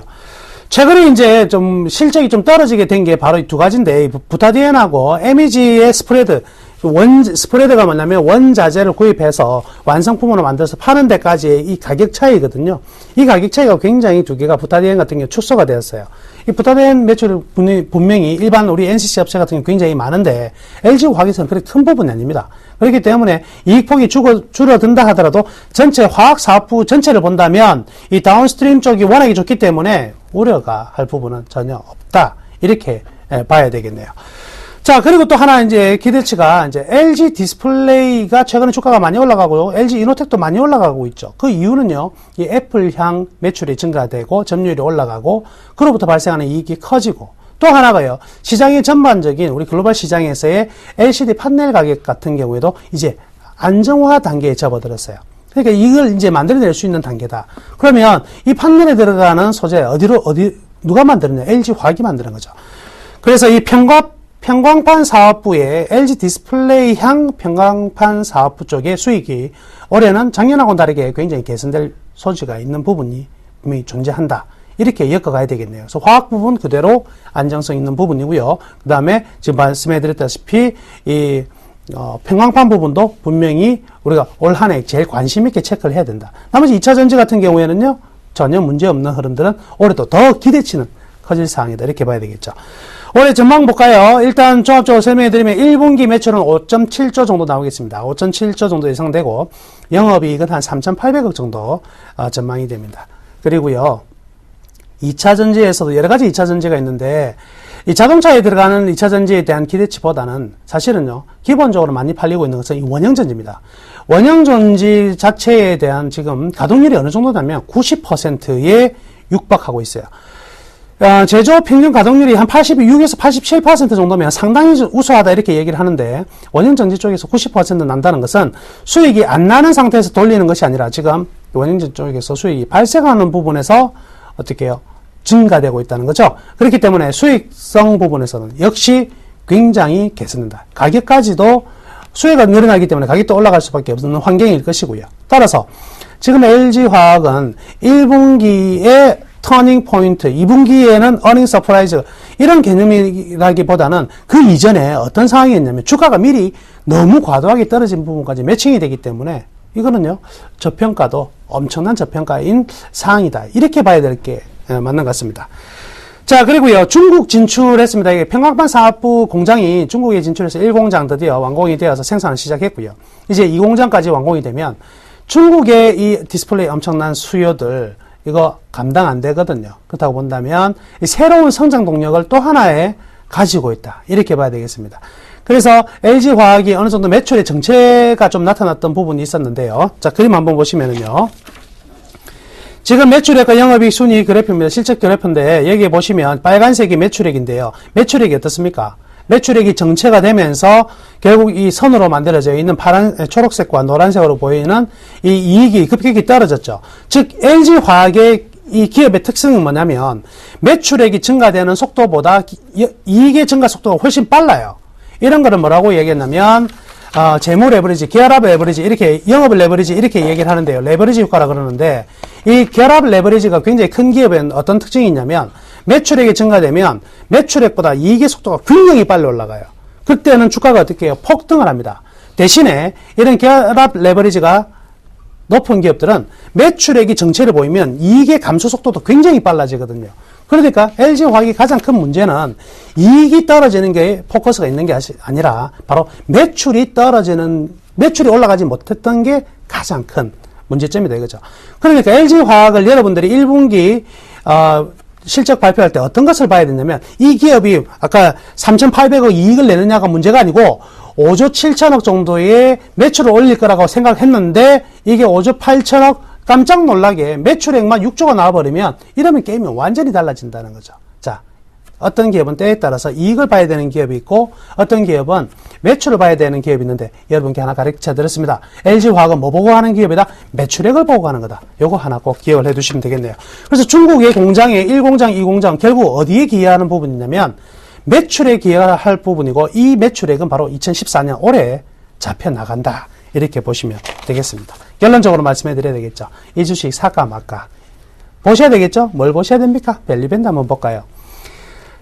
최근에 이제 좀 실적이 좀 떨어지게 된 게 바로 이 두 가지인데, 부타디엔하고 MEG의 스프레드가 뭐냐면 원자재를 구입해서 완성품으로 만들어서 파는 데까지의 이 가격 차이거든요. 이 가격 차이가 굉장히 두 개가 부타디엔 같은 경우 축소가 되었어요. 이 부타디엔 매출이 분명히 일반 우리 NCC 업체 같은 경우 굉장히 많은데, LG화학에서는 그렇게 큰 부분이 아닙니다. 그렇기 때문에 이익폭이 줄어든다 하더라도 전체 화학 사업부 전체를 본다면 이 다운스트림 쪽이 워낙에 좋기 때문에 우려가 할 부분은 전혀 없다. 이렇게 봐야 되겠네요. 자, 그리고 또 하나 이제 기대치가 이제 LG 디스플레이가 최근에 주가가 많이 올라가고 LG 이노텍도 많이 올라가고 있죠. 그 이유는요, 이 애플향 매출이 증가되고 점유율이 올라가고 그로부터 발생하는 이익이 커지고, 또 하나가요, 시장의 전반적인 우리 글로벌 시장에서의 LCD 판넬 가격 같은 경우에도 이제 안정화 단계에 접어들었어요. 그러니까 이걸 이제 만들어낼 수 있는 단계다. 그러면 이 판넬에 들어가는 소재 누가 만드느냐? LG화학이 만드는 거죠. 그래서 이 편광판 사업부의 LG 디스플레이 향 편광판 사업부 쪽의 수익이 올해는 작년하고는 다르게 굉장히 개선될 소지가 있는 부분이 분명히 존재한다. 이렇게 엮어가야 되겠네요. 그래서 화학 부분 그대로 안정성 있는 부분이고요. 그 다음에 지금 말씀해드렸다시피 이 평광판 부분도 분명히 우리가 올 한 해 제일 관심 있게 체크를 해야 된다. 나머지 2차 전지 같은 경우에는요, 전혀 문제 없는 흐름들은 올해도 더 기대치는 커질 사항이다. 이렇게 봐야 되겠죠. 올해 전망 볼까요? 일단 종합적으로 설명해드리면 1분기 매출은 5.7조 정도 나오겠습니다. 5.7조 정도 예상되고 영업이익은 한 3,800억 정도 전망이 됩니다. 그리고요, 2차 전지에서도 여러 가지 2차 전지가 있는데 이 자동차에 들어가는 2차 전지에 대한 기대치보다는 사실은요, 기본적으로 많이 팔리고 있는 것은 이 원형 전지입니다. 원형 전지 자체에 대한 지금 가동률이 어느 정도냐면 90%에 육박하고 있어요. 제조업 평균 가동률이 한 86에서 87% 정도면 상당히 우수하다 이렇게 얘기를 하는데, 원형 전지 쪽에서 90% 난다는 것은 수익이 안 나는 상태에서 돌리는 것이 아니라 지금 원형 전지 쪽에서 수익이 발생하는 부분에서 어떻게 해요? 증가되고 있다는 거죠. 그렇기 때문에 수익성 부분에서는 역시 굉장히 개선된다. 가격까지도 수요가 늘어나기 때문에 가격도 올라갈 수밖에 없는 환경일 것이고요. 따라서 지금 LG화학은 1분기에 터닝 포인트, 2분기에는 어닝 서프라이즈 이런 개념이라기보다는 그 이전에 어떤 상황이 있냐면 주가가 미리 너무 과도하게 떨어진 부분까지 매칭이 되기 때문에 이거는요, 저평가도 엄청난 저평가인 사항이다. 이렇게 봐야 될 게 맞는 것 같습니다. 자, 그리고요, 중국 진출했습니다. 이게 평광판 사업부 공장이 중국에 진출해서 1공장 드디어 완공이 되어서 생산을 시작했고요. 이제 2공장까지 완공이 되면 중국의 이 디스플레이 엄청난 수요들, 이거 감당 안 되거든요. 그렇다고 본다면 이 새로운 성장 동력을 또 하나에 가지고 있다. 이렇게 봐야 되겠습니다. 그래서 LG화학이 어느 정도 매출의 정체가 좀 나타났던 부분이 있었는데요. 자, 그림 한번 보시면은요. 지금 매출액과 영업이익 순위 그래프입니다. 실적 그래프인데 여기에 보시면 빨간색이 매출액인데요. 매출액이 어떻습니까? 매출액이 정체가 되면서 결국 이 선으로 만들어져 있는 초록색과 노란색으로 보이는 이 이익이 급격히 떨어졌죠. 즉 LG화학의 이 기업의 특성은 뭐냐면 매출액이 증가되는 속도보다 이익의 증가 속도가 훨씬 빨라요. 이런 거를 뭐라고 얘기했냐면 재무 레버리지, 결합 레버리지, 이렇게 영업 레버리지 이렇게 얘기를 하는데요. 레버리지 효과라 그러는데 이 결합 레버리지가 굉장히 큰 기업엔 어떤 특징이 있냐면 매출액이 증가되면 매출액보다 이익의 속도가 굉장히 빨리 올라가요. 그때는 주가가 어떻게 해요? 폭등을 합니다. 대신에 이런 결합 레버리지가 높은 기업들은 매출액이 정체를 보이면 이익의 감소 속도도 굉장히 빨라지거든요. 그러니까 LG화학의 가장 큰 문제는 이익이 떨어지는 게 포커스가 있는 게 아니라 바로 매출이 올라가지 못했던 게 가장 큰 문제점이다 이거죠. 그러니까 LG화학을 여러분들이 1분기 실적 발표할 때 어떤 것을 봐야 되냐면 이 기업이 아까 3,800억 이익을 내느냐가 문제가 아니고 5조 7천억 정도의 매출을 올릴 거라고 생각했는데 이게 5조 8천억 깜짝 놀라게 매출액만 6조가 나와버리면 이러면 게임이 완전히 달라진다는 거죠. 자, 어떤 기업은 때에 따라서 이익을 봐야 되는 기업이 있고 어떤 기업은 매출을 봐야 되는 기업이 있는데 여러분께 하나 가르쳐 드렸습니다. LG화학은 뭐 보고 하는 기업이다? 매출액을 보고 하는 거다. 요거 하나 꼭 기억을 해 두시면 되겠네요. 그래서 중국의 공장의 1공장, 2공장 결국 어디에 기여하는 부분이냐면 매출에 기여할 부분이고 이 매출액은 바로 2014년 올해 잡혀 나간다. 이렇게 보시면 되겠습니다. 결론적으로 말씀해 드려야 되겠죠. 이 주식 사까 말까. 보셔야 되겠죠? 뭘 보셔야 됩니까? 밸류밴드 한번 볼까요?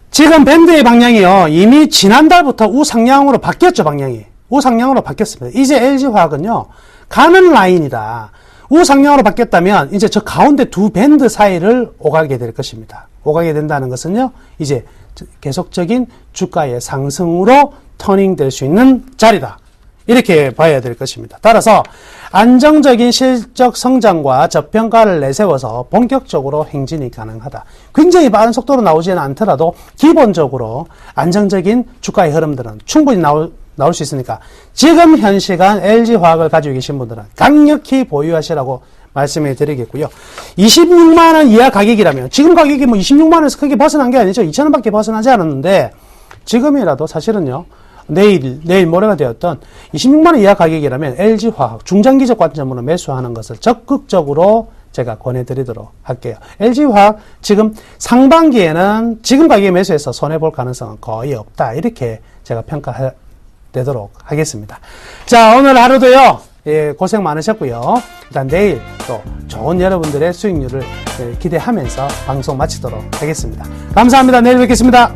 지금 밴드의 방향이요. 이미 지난달부터 우상향으로 바뀌었죠, 방향이. 우상향으로 바뀌었습니다. 이제 LG화학은요, 가는 라인이다. 우상향으로 바뀌었다면 이제 저 가운데 두 밴드 사이를 오가게 될 것입니다. 오가게 된다는 것은요, 이제 계속적인 주가의 상승으로 터닝될 수 있는 자리다. 이렇게 봐야 될 것입니다. 따라서 안정적인 실적 성장과 저평가를 내세워서 본격적으로 행진이 가능하다. 굉장히 빠른 속도로 나오지는 않더라도 기본적으로 안정적인 주가의 흐름들은 충분히 나올 수 있으니까 지금 현 시간 LG화학을 가지고 계신 분들은 강력히 보유하시라고 말씀해 드리겠고요. 26만원 이하 가격이라면 지금 가격이 뭐 26만원에서 크게 벗어난 게 아니죠. 2천원밖에 벗어나지 않았는데 지금이라도 사실은요. 내일 모레가 되었던 26만원 이하 가격이라면 LG화학 중장기적 관점으로 매수하는 것을 적극적으로 제가 권해드리도록 할게요. LG화학 지금 상반기에는 지금 가격에 매수해서 손해볼 가능성은 거의 없다. 이렇게 제가 평가되도록 하겠습니다. 자, 오늘 하루도요. 예, 고생 많으셨고요. 일단 내일 또 좋은 여러분들의 수익률을 기대하면서 방송 마치도록 하겠습니다. 감사합니다. 내일 뵙겠습니다.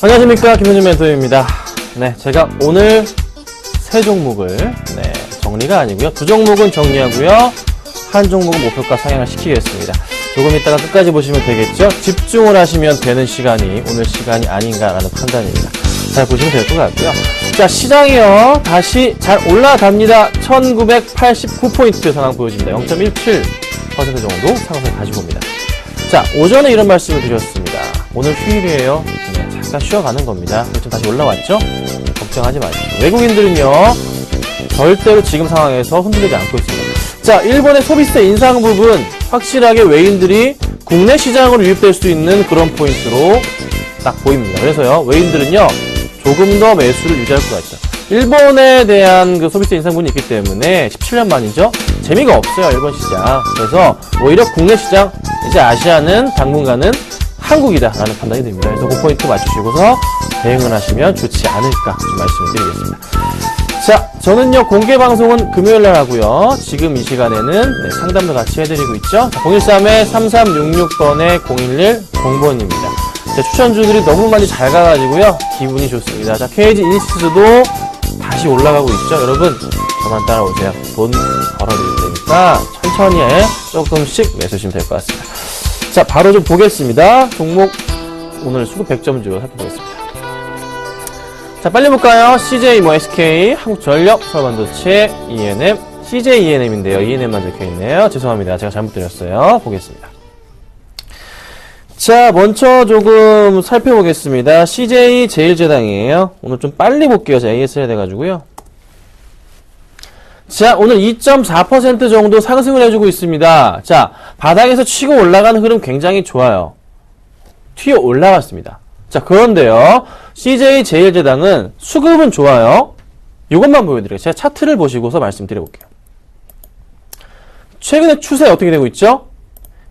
안녕하십니까, 김현준 멘토입니다. 네, 제가 오늘 세 종목을 정리가 아니고요, 두 종목은 정리하고요, 한 종목은 목표가 상향을 시키겠습니다. 조금 이따가 끝까지 보시면 되겠죠. 집중을 하시면 되는 시간이 오늘 시간이 아닌가라는 판단입니다. 잘 보시면 될 것 같고요. 자, 시장이요, 다시 잘 올라갑니다. 1989포인트 상황 보여집니다. 0.17% 정도 상승을 가지고 옵니다. 자, 오전에 이런 말씀을 드렸습니다. 오늘 휴일이에요. 잠깐 쉬어가는 겁니다. 그렇죠, 다시 올라왔죠? 걱정하지 마십시오. 외국인들은요, 절대로 지금 상황에서 흔들리지 않고 있습니다. 자, 일본의 소비세 인상 부분, 확실하게 외인들이 국내 시장으로 유입될 수 있는 그런 포인트로 딱 보입니다. 그래서요, 외인들은요, 조금 더 매수를 유지할 것 같죠. 일본에 대한 그 소비세 인상 부분이 있기 때문에 17년 만이죠? 재미가 없어요, 일본 시장. 그래서 오히려 국내 시장, 이제 아시아는 당분간은 한국이다라는 판단이 됩니다. 그래서 그 포인트 맞추시고서 대응을 하시면 좋지 않을까 좀 말씀을 드리겠습니다. 자, 저는요, 공개 방송은 금요일날 하고요, 지금 이 시간에는 상담도 같이 해드리고 있죠. 013-3366번에 011-0번입니다. 추천주들이 너무 많이 잘 가가지고요, 기분이 좋습니다. 자, KG 인시스도 다시 올라가고 있죠. 여러분, 저만 따라오세요. 돈 벌어드릴 테니까 천천히 조금씩 매수하시면 될 것 같습니다. 자, 바로 좀 보겠습니다. 종목 오늘 수급 100점주 살펴보겠습니다. 자, 빨리 볼까요? CJ, SK, 한국전력, 서울반도체, ENM, CJ ENM인데요. ENM만 적혀있네요. 죄송합니다. 제가 잘못 드렸어요. 보겠습니다. 자, 먼저 조금 살펴보겠습니다. CJ 제일제당이에요. 오늘 좀 빨리 볼게요. 제가 AS 해야 돼가지고요. 자, 오늘 2.4% 정도 상승을 해주고 있습니다. 자, 바닥에서 치고 올라가는 흐름 굉장히 좋아요. 튀어 올라갔습니다. 자, 그런데요, CJ 제일제당은 수급은 좋아요. 이것만 보여드릴게요. 제가 차트를 보시고서 말씀드려볼게요. 최근에 추세 어떻게 되고 있죠?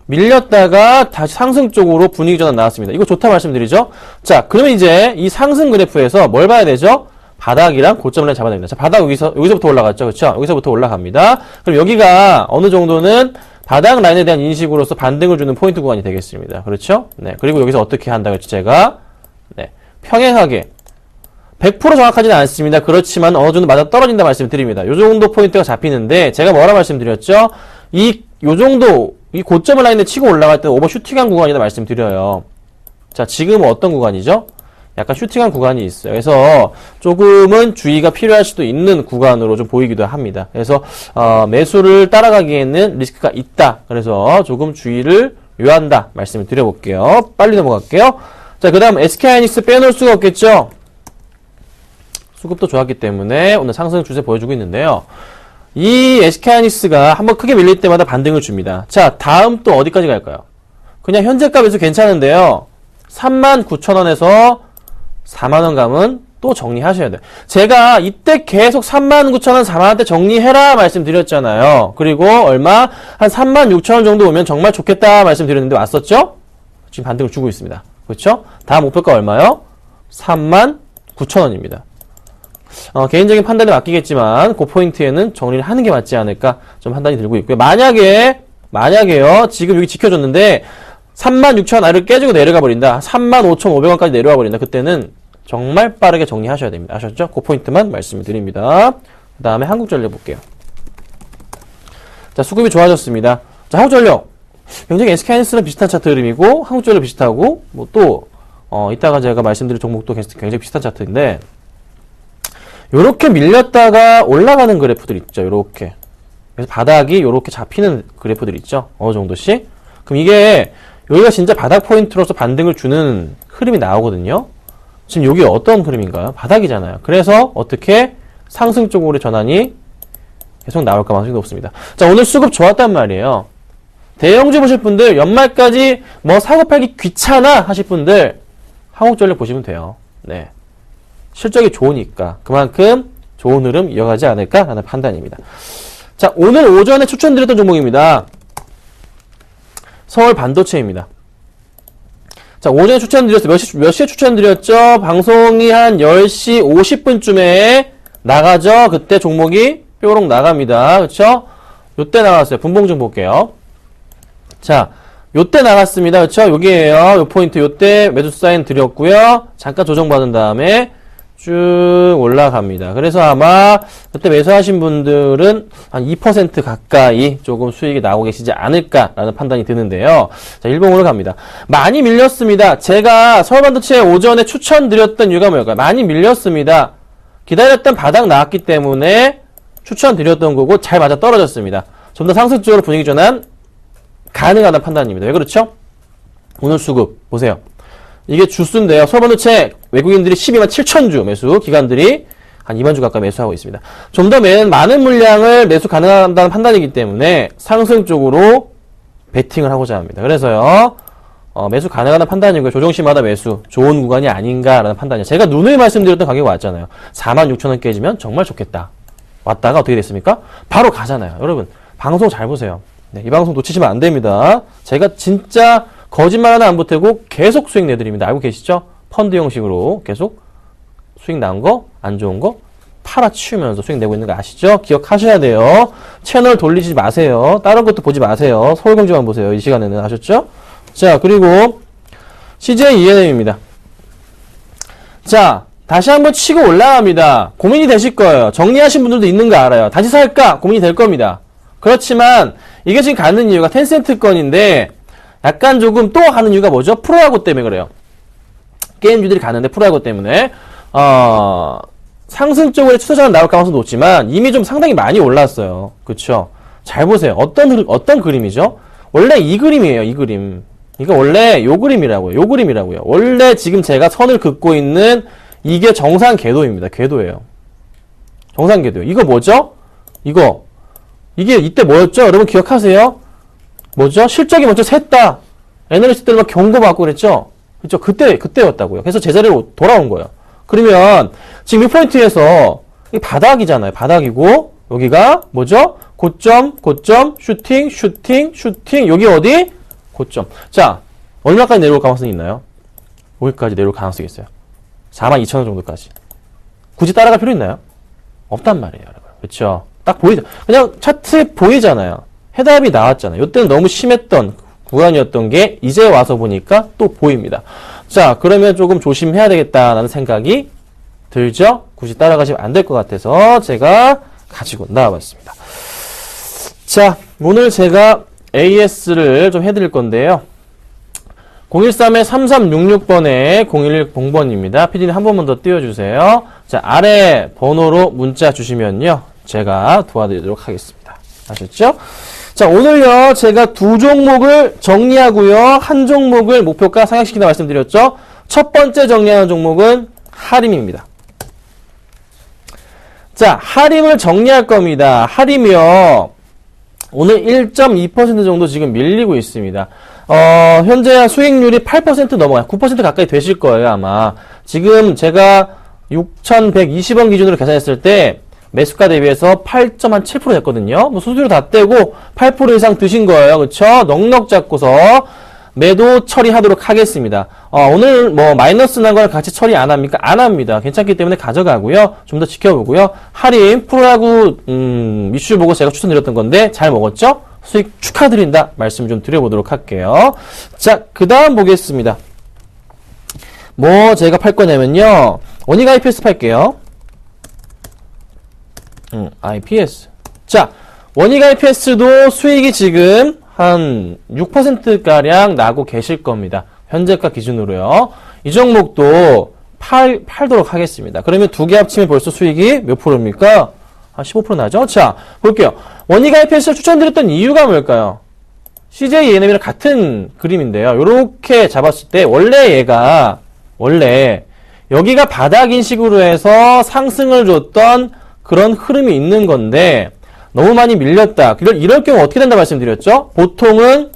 밀렸다가 다시 상승 쪽으로 분위기 전환 나왔습니다. 이거 좋다 말씀드리죠? 자, 그러면 이제 이 상승 그래프에서 뭘 봐야 되죠? 바닥이랑 고점을 잡아야 됩니다. 자, 바닥 여기서부터 올라갔죠? 그렇죠? 여기서부터 올라갑니다. 그럼 여기가 어느 정도는 바닥 라인에 대한 인식으로서 반등을 주는 포인트 구간이 되겠습니다. 그렇죠? 네. 그리고 여기서 어떻게 한다고 했죠? 제가 평행하게 100% 정확하지는 않습니다. 그렇지만 어느 정도 맞아 떨어진다 말씀드립니다. 요 정도 포인트가 잡히는데 제가 뭐라 말씀드렸죠? 요 정도 이 고점을 라인에 치고 올라갈 때 오버슈팅한 구간이다 말씀드려요. 자, 지금은 어떤 구간이죠? 약간 슈팅한 구간이 있어요. 그래서 조금은 주의가 필요할 수도 있는 구간으로 좀 보이기도 합니다. 그래서 매수를 따라가기에는 리스크가 있다. 그래서 조금 주의를 요한다 말씀을 드려볼게요. 빨리 넘어갈게요. 자, 그 다음 SK하이닉스 빼놓을 수가 없겠죠? 수급도 좋았기 때문에 오늘 상승 추세 보여주고 있는데요. 이 SK하이닉스가 한번 크게 밀릴 때마다 반등을 줍니다. 자, 다음 또 어디까지 갈까요? 그냥 현재 값에서 괜찮은데요. 39,000원에서 4만원 감은 또 정리하셔야 돼요. 제가 이때 계속 39,000원, 4만원대 정리해라 말씀드렸잖아요. 그리고 얼마? 한 36,000원 정도 오면 정말 좋겠다 말씀드렸는데 왔었죠? 지금 반등을 주고 있습니다. 그렇죠? 다음 목표가 얼마요? 39,000원입니다. 개인적인 판단에 맡기겠지만 그 포인트에는 정리를 하는 게 맞지 않을까 좀 판단이 들고 있고요. 만약에요, 지금 여기 지켜줬는데 36,000원 아래를 깨지고 내려가 버린다. 35,500원까지 내려와 버린다. 그때는 정말 빠르게 정리하셔야 됩니다. 아셨죠? 그 포인트만 말씀을 드립니다. 그 다음에 한국전력 볼게요. 자, 수급이 좋아졌습니다. 자, 한국전력. 굉장히 SK하이닉스랑 비슷한 차트 흐름이고, 한국전력 비슷하고, 뭐 또, 이따가 제가 말씀드릴 종목도 굉장히 비슷한 차트인데, 요렇게 밀렸다가 올라가는 그래프들 있죠, 요렇게. 그래서 바닥이 요렇게 잡히는 그래프들 있죠, 어느 정도씩. 그럼 이게, 여기가 진짜 바닥 포인트로서 반등을 주는 흐름이 나오거든요. 지금 여기 어떤 흐름인가요? 바닥이잖아요. 그래서 어떻게 상승 쪽으로 전환이 계속 나올 가능성이 높습니다. 자, 오늘 수급 좋았단 말이에요. 대형주 보실 분들, 연말까지 뭐 사고 팔기 귀찮아 하실 분들, 한국전력 보시면 돼요. 네. 실적이 좋으니까 그만큼 좋은 흐름 이어가지 않을까라는 판단입니다. 자, 오늘 오전에 추천드렸던 종목입니다. 서울 반도체입니다. 자, 오전에 추천드렸어요. 몇 시에 추천드렸죠? 방송이 한 10시 50분쯤에 나가죠? 그때 종목이 뾰록 나갑니다. 그쵸? 요때 나갔어요. 분봉 좀 볼게요. 자, 요때 나갔습니다. 그쵸? 여기에요. 요 포인트 요때 매수 사인 드렸고요. 잠깐 조정받은 다음에 쭉 올라갑니다. 그래서 아마 그때 매수하신 분들은 한 2% 가까이 조금 수익이 나오고 계시지 않을까라는 판단이 드는데요. 자, 일봉으로 갑니다. 많이 밀렸습니다. 제가 서울반도체 오전에 추천드렸던 이유가 뭘까요? 많이 밀렸습니다. 기다렸던 바닥 나왔기 때문에 추천드렸던 거고 잘 맞아 떨어졌습니다. 좀 더 상승적으로 분위기 전환 가능하다는 판단입니다. 왜 그렇죠? 오늘 수급 보세요. 이게 주수인데요. 서울반도체 외국인들이 12만 7천 주 매수, 기관들이 한 2만 주 가까이 매수하고 있습니다. 좀 더 많은 물량을 매수 가능하다는 판단이기 때문에 상승 쪽으로 베팅을 하고자 합니다. 그래서요, 매수 가능하다는 판단이고요. 조정시마다 매수, 좋은 구간이 아닌가라는 판단이에요. 제가 누누이 말씀드렸던 가격이 왔잖아요. 4만 6천 원 깨지면 정말 좋겠다. 왔다가 어떻게 됐습니까? 바로 가잖아요. 여러분, 방송 잘 보세요. 네, 이 방송 놓치시면 안 됩니다. 제가 진짜 거짓말 하나 안 보태고 계속 수익 내드립니다. 알고 계시죠? 펀드 형식으로 계속 수익 난 거, 안 좋은 거 팔아치우면서 수익 내고 있는 거 아시죠? 기억하셔야 돼요. 채널 돌리지 마세요. 다른 것도 보지 마세요. 서울경제만 보세요. 이 시간에는. 아셨죠? 자, 그리고 CJ ENM입니다. 자, 다시 한번 치고 올라갑니다. 고민이 되실 거예요. 정리하신 분들도 있는 거 알아요. 다시 살까? 고민이 될 겁니다. 그렇지만 이게 지금 가는 이유가 텐센트 건인데 약간 조금 또 하는 이유가 뭐죠? 프로야구 때문에 그래요. 게임주들이 가는데 프로야구 때문에 상승 쪽으로 추세전환 나올 가능성은 높지만 이미 좀 상당히 많이 올랐어요. 그쵸? 잘 보세요. 어떤 그림이죠? 원래 이 그림이에요. 이 그림. 이거 원래 요 그림이라고요. 요 그림이라고요. 원래 지금 제가 선을 긋고 있는 이게 정상 궤도입니다. 궤도예요. 정상 궤도예요. 이거 뭐죠? 이게 이때 뭐였죠? 여러분 기억하세요? 뭐죠? 실적이 먼저 샜다. 애널리스트들 막 경고받고 그랬죠? 그쵸? 그때였다고요. 그래서 제자리로 돌아온 거예요. 그러면 지금 이 포인트에서 이 바닥이잖아요. 바닥이고 여기가 뭐죠? 고점, 슈팅. 여기 어디? 고점. 자, 얼마까지 내려올 가능성이 있나요? 여기까지 내려올 가능성이 있어요. 42,000원 정도까지. 굳이 따라갈 필요 있나요? 없단 말이에요, 여러분. 그쵸? 딱 보이죠? 그냥 차트 보이잖아요. 해답이 나왔잖아요. 이때는 너무 심했던 구간이었던 게 이제 와서 보니까 또 보입니다. 자, 그러면 조금 조심해야 되겠다라는 생각이 들죠? 굳이 따라가시면 안 될 것 같아서 제가 가지고 나와봤습니다. 자, 오늘 제가 AS를 좀 해드릴 건데요. 013-3366번에 0110번입니다. PD님 한 번만 더 띄워주세요. 자, 아래 번호로 문자 주시면요. 제가 도와드리도록 하겠습니다. 아셨죠? 자, 오늘요, 제가 두 종목을 정리하고요, 한 종목을 목표가 상향시킨다 말씀드렸죠? 첫 번째 정리하는 종목은 하림입니다. 자, 하림을 정리할 겁니다. 하림이요, 오늘 1.2% 정도 지금 밀리고 있습니다. 현재 수익률이 8% 넘어가요. 9% 가까이 되실 거예요, 아마. 지금 제가 6,120원 기준으로 계산했을 때, 매수가 대비해서 8.7% 됐거든요. 뭐 수수료 다 떼고 8% 이상 드신 거예요. 그쵸? 넉넉 잡고서 매도 처리하도록 하겠습니다. 오늘 뭐 마이너스 난 거랑 같이 처리 안 합니까? 안 합니다. 괜찮기 때문에 가져가고요. 좀 더 지켜보고요. 할인 프로야구 이슈 보고 제가 추천드렸던 건데 잘 먹었죠? 수익 축하드린다 말씀 좀 드려보도록 할게요. 자, 그 다음 보겠습니다. 뭐 제가 팔 거냐면요. 원익 IPS 팔게요. IPS. 자, 원익 IPS도 수익이 지금 한 6%가량 나고 계실 겁니다. 현재가 기준으로요. 이 종목도 팔도록 하겠습니다. 그러면 두 개 합치면 벌써 수익이 몇 프로입니까? 한 15% 나죠? 자, 볼게요. 원희가입해서 추천드렸던 이유가 뭘까요? CJ ENM이랑 같은 그림인데요. 요렇게 잡았을 때, 원래 여기가 바닥 인식으로 해서 상승을 줬던 그런 흐름이 있는 건데, 너무 많이 밀렸다. 이럴 경우 어떻게 된다 말씀드렸죠? 보통은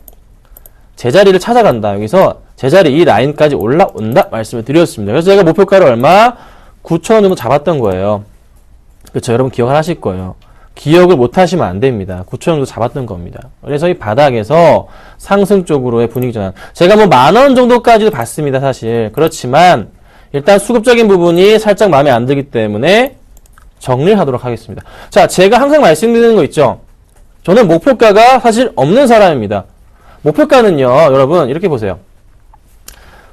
제자리를 찾아간다. 여기서 제자리 이 라인까지 올라온다 말씀을 드렸습니다. 그래서 제가 목표가를 얼마? 9,000원 정도 잡았던 거예요. 그렇죠. 여러분 기억을 하실 거예요. 기억을 못 하시면 안 됩니다. 9,000원 정도 잡았던 겁니다. 그래서 이 바닥에서 상승 쪽으로의 분위기 전환. 제가 뭐 10,000원 정도까지도 봤습니다. 사실. 그렇지만 일단 수급적인 부분이 살짝 마음에 안 들기 때문에 정리를 하도록 하겠습니다. 자, 제가 항상 말씀드리는 거 있죠. 저는 목표가가 사실 없는 사람입니다. 목표가는요, 여러분, 이렇게 보세요.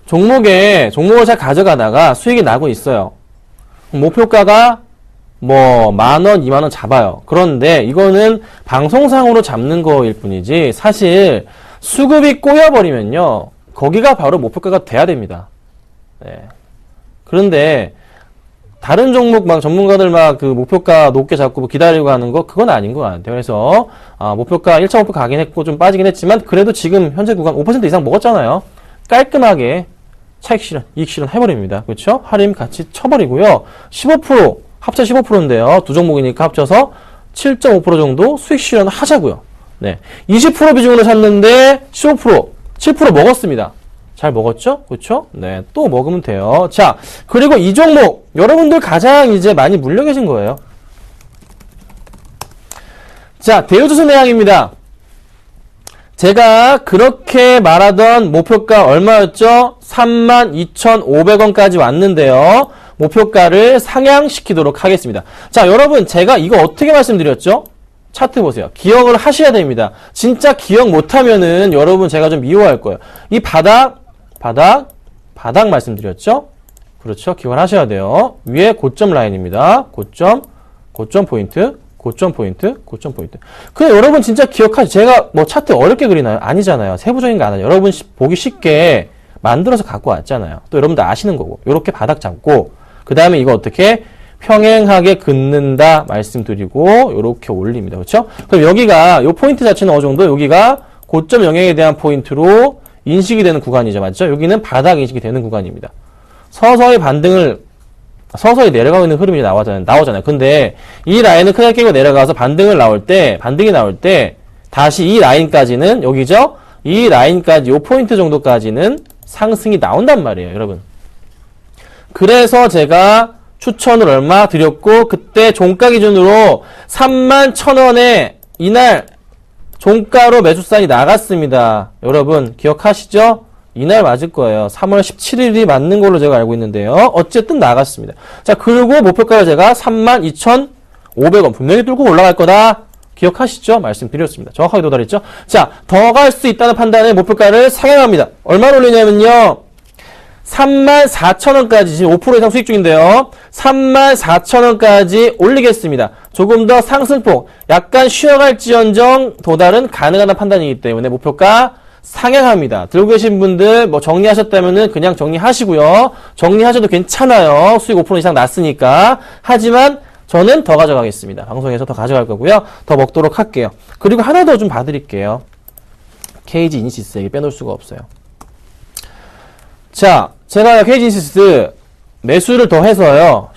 종목을 잘 가져가다가 수익이 나고 있어요. 목표가가 뭐, 10,000원, 20,000원 잡아요. 그런데 이거는 방송상으로 잡는 거일 뿐이지, 사실 수급이 꼬여버리면요, 거기가 바로 목표가가 돼야 됩니다. 네. 그런데, 다른 종목 전문가들 그 목표가 높게 잡고 기다리고 하는 거 그건 아닌 것 같아요. 그래서 목표가 1.5% 가긴 했고 좀 빠지긴 했지만 그래도 지금 현재 구간 5% 이상 먹었잖아요. 깔끔하게 차익 실현, 이익 실현 해버립니다. 그렇죠? 할인 같이 쳐버리고요. 15% 합쳐 15%인데요. 두 종목이니까 합쳐서 7.5% 정도 수익 실현 하자고요. 네, 20% 비중으로 샀는데 15%, 7% 먹었습니다. 잘 먹었죠? 그렇죠? 네, 또 먹으면 돼요. 자, 그리고 이 종목 여러분들 가장 이제 많이 물려 계신 거예요. 자, 대우조선해양입니다. 제가 그렇게 말하던 목표가 얼마였죠? 32,500원까지 왔는데요. 목표가를 상향시키도록 하겠습니다. 자, 여러분 제가 이거 어떻게 말씀드렸죠? 차트 보세요. 기억을 하셔야 됩니다. 진짜 기억 못하면은 여러분 제가 좀 미워할 거예요. 이 바닥 말씀드렸죠? 그렇죠. 기억을 하셔야 돼요. 위에 고점 라인입니다. 고점 포인트. 그냥 여러분 진짜 기억하시, 제가 뭐 차트 어렵게 그리나요? 아니잖아요. 세부적인 거 아니에요. 여러분 보기 쉽게 만들어서 갖고 왔잖아요. 또 여러분들 아시는 거고. 요렇게 바닥 잡고, 그 다음에 이거 어떻게 평행하게 긋는다 말씀드리고, 요렇게 올립니다. 그렇죠? 그럼 여기가, 요 포인트 자체는 어느 정도? 여기가 고점 영역에 대한 포인트로 인식이 되는 구간이죠. 맞죠? 여기는 바닥 인식이 되는 구간입니다. 서서히 내려가고 있는 흐름이 나오잖아요. 근데 이 라인을 크게 깨고 내려가서 반등이 나올 때, 다시 이 라인까지는, 여기죠? 이 라인까지, 요 포인트 정도까지는 상승이 나온단 말이에요, 여러분. 그래서 제가 추천을 얼마 드렸고, 그때 종가 기준으로 31,000원에 이날 종가로 매수산이 나갔습니다. 여러분 기억하시죠? 이날 맞을 거예요. 3월 17일이 맞는 걸로 제가 알고 있는데요. 어쨌든 나갔습니다. 자, 그리고 목표가를 제가 32,500원 분명히 뚫고 올라갈 거다. 기억하시죠? 말씀드렸습니다. 정확하게 도달했죠? 자, 더 갈 수 있다는 판단에 목표가를 상향합니다. 얼마로 올리냐면요. 34,000원까지 지금 5% 이상 수익 중인데요. 34,000원까지 올리겠습니다. 조금 더 상승폭, 약간 쉬어갈지언정 도달은 가능한 판단이기 때문에 목표가 상향합니다. 들고 계신 분들 뭐 정리하셨다면은 그냥 정리하시고요. 정리하셔도 괜찮아요. 수익 5% 이상 났으니까. 하지만 저는 더 가져가겠습니다. 방송에서 더 가져갈 거고요. 더 먹도록 할게요. 그리고 하나 더 좀 봐드릴게요. KG 이니시스에게 빼놓을 수가 없어요. 자, 제가 KG 이니시스 매수를 더 해서요.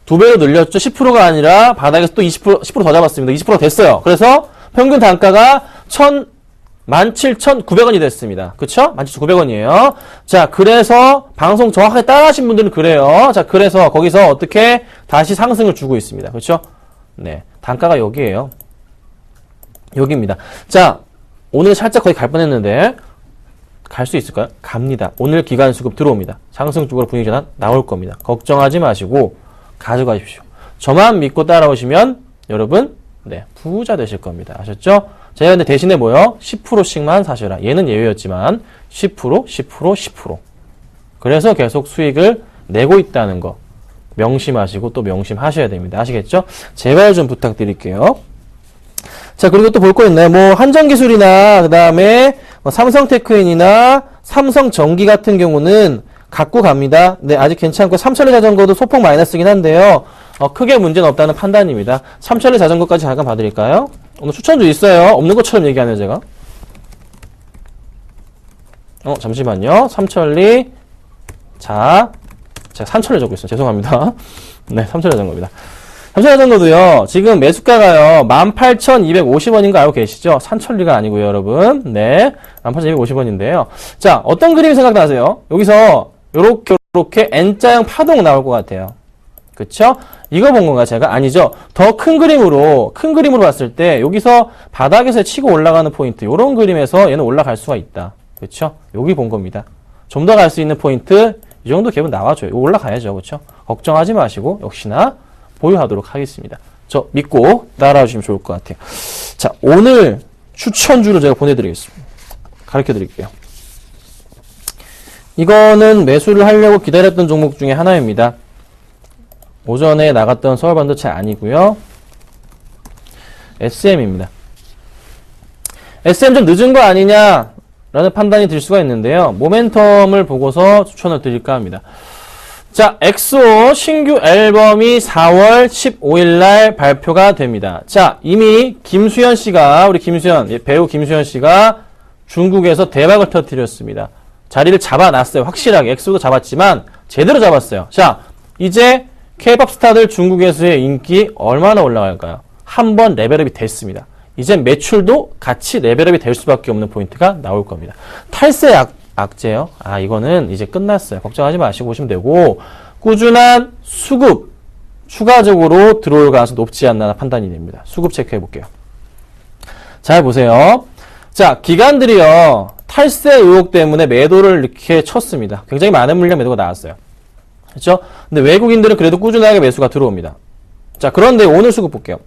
2배로 늘렸죠. 10%가 아니라 바닥에서 또 10% 더 잡았습니다. 20% 됐어요. 그래서 평균 단가가 17,900원이 됐습니다. 그쵸? 17,900원이에요. 자, 그래서 방송 정확하게 따라하신 분들은 그래요. 자, 그래서 거기서 어떻게 다시 상승을 주고 있습니다. 그쵸? 네. 단가가 여기에요. 여기입니다. 자, 오늘 살짝 거의 갈 뻔했는데 갈 수 있을까요? 갑니다. 오늘 기간 수급 들어옵니다. 상승 쪽으로 분위기 전환 나올 겁니다. 걱정하지 마시고 가져가십시오. 저만 믿고 따라오시면 여러분, 네, 부자 되실 겁니다. 아셨죠? 제가 근데 대신에 뭐요? 10%씩만 사셔라. 얘는 예외였지만 10%. 그래서 계속 수익을 내고 있다는 거 명심하시고 또 명심하셔야 됩니다. 아시겠죠? 제발 좀 부탁드릴게요. 자, 그리고 또 볼 거 있나요? 뭐 한전기술이나 그 다음에 뭐 삼성테크인이나 삼성전기 같은 경우는 갖고 갑니다. 네, 아직 괜찮고 3천리 자전거도 소폭 마이너스긴 한데요. 크게 문제는 없다는 판단입니다. 3천리 자전거까지 잠깐 봐드릴까요? 오늘 추천주 있어요. 없는 것처럼 얘기하네요, 제가. 잠시만요. 3천리. 자, 제가 3천리 적고 있어요. 죄송합니다. 네, 3천리 자전거입니다. 3천리 자전거도요, 지금 매수가가요, 18,250원인 거 알고 계시죠? 3천리가 아니고요, 여러분. 네, 18,250원인데요. 자, 어떤 그림이 생각나세요? 여기서, 요렇게 N자형 파동 나올 것 같아요. 그쵸? 이거 본 건가, 제가? 아니죠. 더 큰 그림으로 봤을 때, 여기서 바닥에서 치고 올라가는 포인트, 요런 그림에서 얘는 올라갈 수가 있다. 그쵸? 여기 본 겁니다. 좀 더 갈 수 있는 포인트, 이 정도 갭은 나와줘요. 이거 올라가야죠. 그쵸? 걱정하지 마시고, 역시나 보유하도록 하겠습니다. 저 믿고 따라와 주시면 좋을 것 같아요. 자, 오늘 추천주를 제가 보내드리겠습니다. 가르쳐 드릴게요. 이거는 매수를 하려고 기다렸던 종목 중에 하나입니다. 오전에 나갔던 서울반도체 아니고요. SM입니다. SM 좀 늦은 거 아니냐 라는 판단이 들 수가 있는데요. 모멘텀을 보고서 추천을 드릴까 합니다. 자, 엑소 신규 앨범이 4월 15일 날 발표가 됩니다. 자, 이미 김수현 씨가, 우리 김수현, 배우 김수현 씨가 중국에서 대박을 터뜨렸습니다. 자리를 잡아놨어요. 확실하게. 엑소도 잡았지만 제대로 잡았어요. 자, 이제 K-POP 스타들 중국에서의 인기 얼마나 올라갈까요? 한번 레벨업이 됐습니다. 이제 매출도 같이 레벨업이 될 수밖에 없는 포인트가 나올 겁니다. 탈세 악재요? 이거는 이제 끝났어요. 걱정하지 마시고 보시면 되고, 꾸준한 수급, 추가적으로 들어올 가능성이 높지 않나 판단이 됩니다. 수급 체크해 볼게요. 잘 보세요. 자, 기관들이요, 탈세 의혹 때문에 매도를 이렇게 쳤습니다. 굉장히 많은 물량 매도가 나왔어요. 그렇죠? 근데 외국인들은 그래도 꾸준하게 매수가 들어옵니다. 자, 그런데 오늘 수급 볼게요.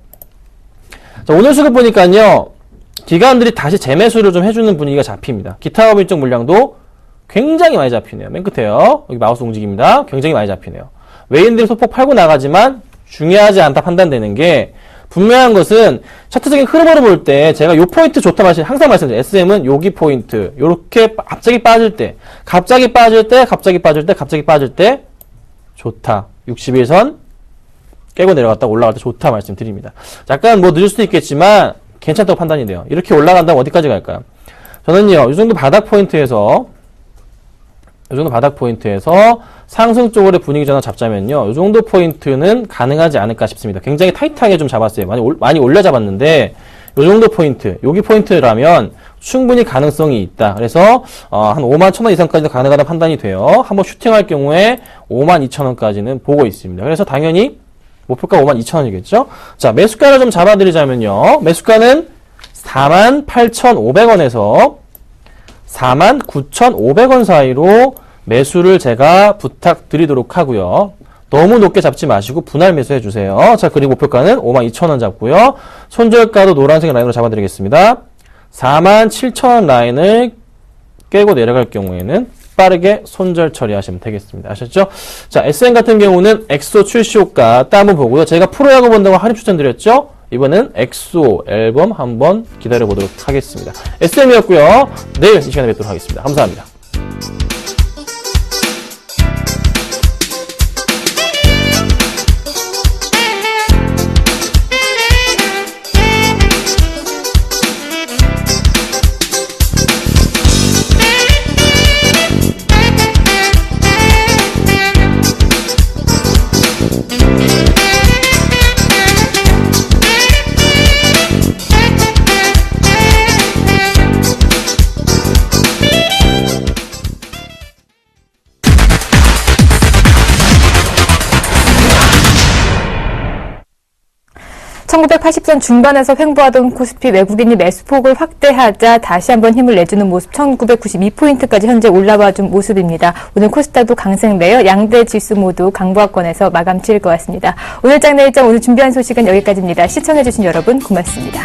자, 오늘 수급 보니까요, 기관들이 다시 재매수를 좀 해주는 분위기가 잡힙니다. 기타 법인적 물량도 굉장히 많이 잡히네요. 맨 끝에요. 여기 마우스 움직입니다. 굉장히 많이 잡히네요. 외인들이 소폭 팔고 나가지만 중요하지 않다 판단되는 게, 분명한 것은 차트적인 흐름으로 볼 때 제가 요 포인트 좋다 항상 말씀드려요. SM은 여기 포인트, 요렇게 갑자기 빠질 때 좋다. 61선 깨고 내려갔다 올라갈 때 좋다 말씀드립니다. 잠깐 늦을 수도 있겠지만 괜찮다고 판단이 돼요. 이렇게 올라간다면 어디까지 갈까요? 저는요, 이 정도 바닥 포인트에서 상승 쪽으로 분위기 전환 잡자면요, 이 정도 포인트는 가능하지 않을까 싶습니다. 굉장히 타이트하게 좀 잡았어요. 많이 올려 잡았는데, 이 정도 포인트, 여기 포인트라면 충분히 가능성이 있다. 그래서 한 51,000원 이상까지도 가능하다 판단이 돼요. 한번 슈팅할 경우에 52,000원까지는 보고 있습니다. 그래서 당연히 목표가 52,000원이겠죠? 자, 매수가를 좀 잡아드리자면요, 매수가는 48,500원에서 49,500원 사이로 매수를 제가 부탁드리도록 하고요. 너무 높게 잡지 마시고 분할 매수해 주세요. 자, 그리고 목표가는 52,000원 잡고요. 손절가도 노란색 라인으로 잡아드리겠습니다. 47,000원 라인을 깨고 내려갈 경우에는 빠르게 손절 처리하시면 되겠습니다. 아셨죠? 자, SM 같은 경우는 엑소 출시 효과 따 한번 보고요. 제가 프로야구 본다고 할인 추천드렸죠? 이번엔 엑소 앨범 한번 기다려보도록 하겠습니다. SM이었고요. 내일 이 시간에 뵙도록 하겠습니다. 감사합니다. (1980선) 중반에서 횡보하던 코스피 외국인이 매수폭을 확대하자 다시 한번 힘을 내주는 모습, 1992포인트까지 현재 올라와준 모습입니다. 오늘 코스닥도 강세인데요, 양대 지수 모두 강보합권에서 마감 지을 것 같습니다. 오늘 장 내일장 오늘 준비한 소식은 여기까지입니다. 시청해주신 여러분 고맙습니다.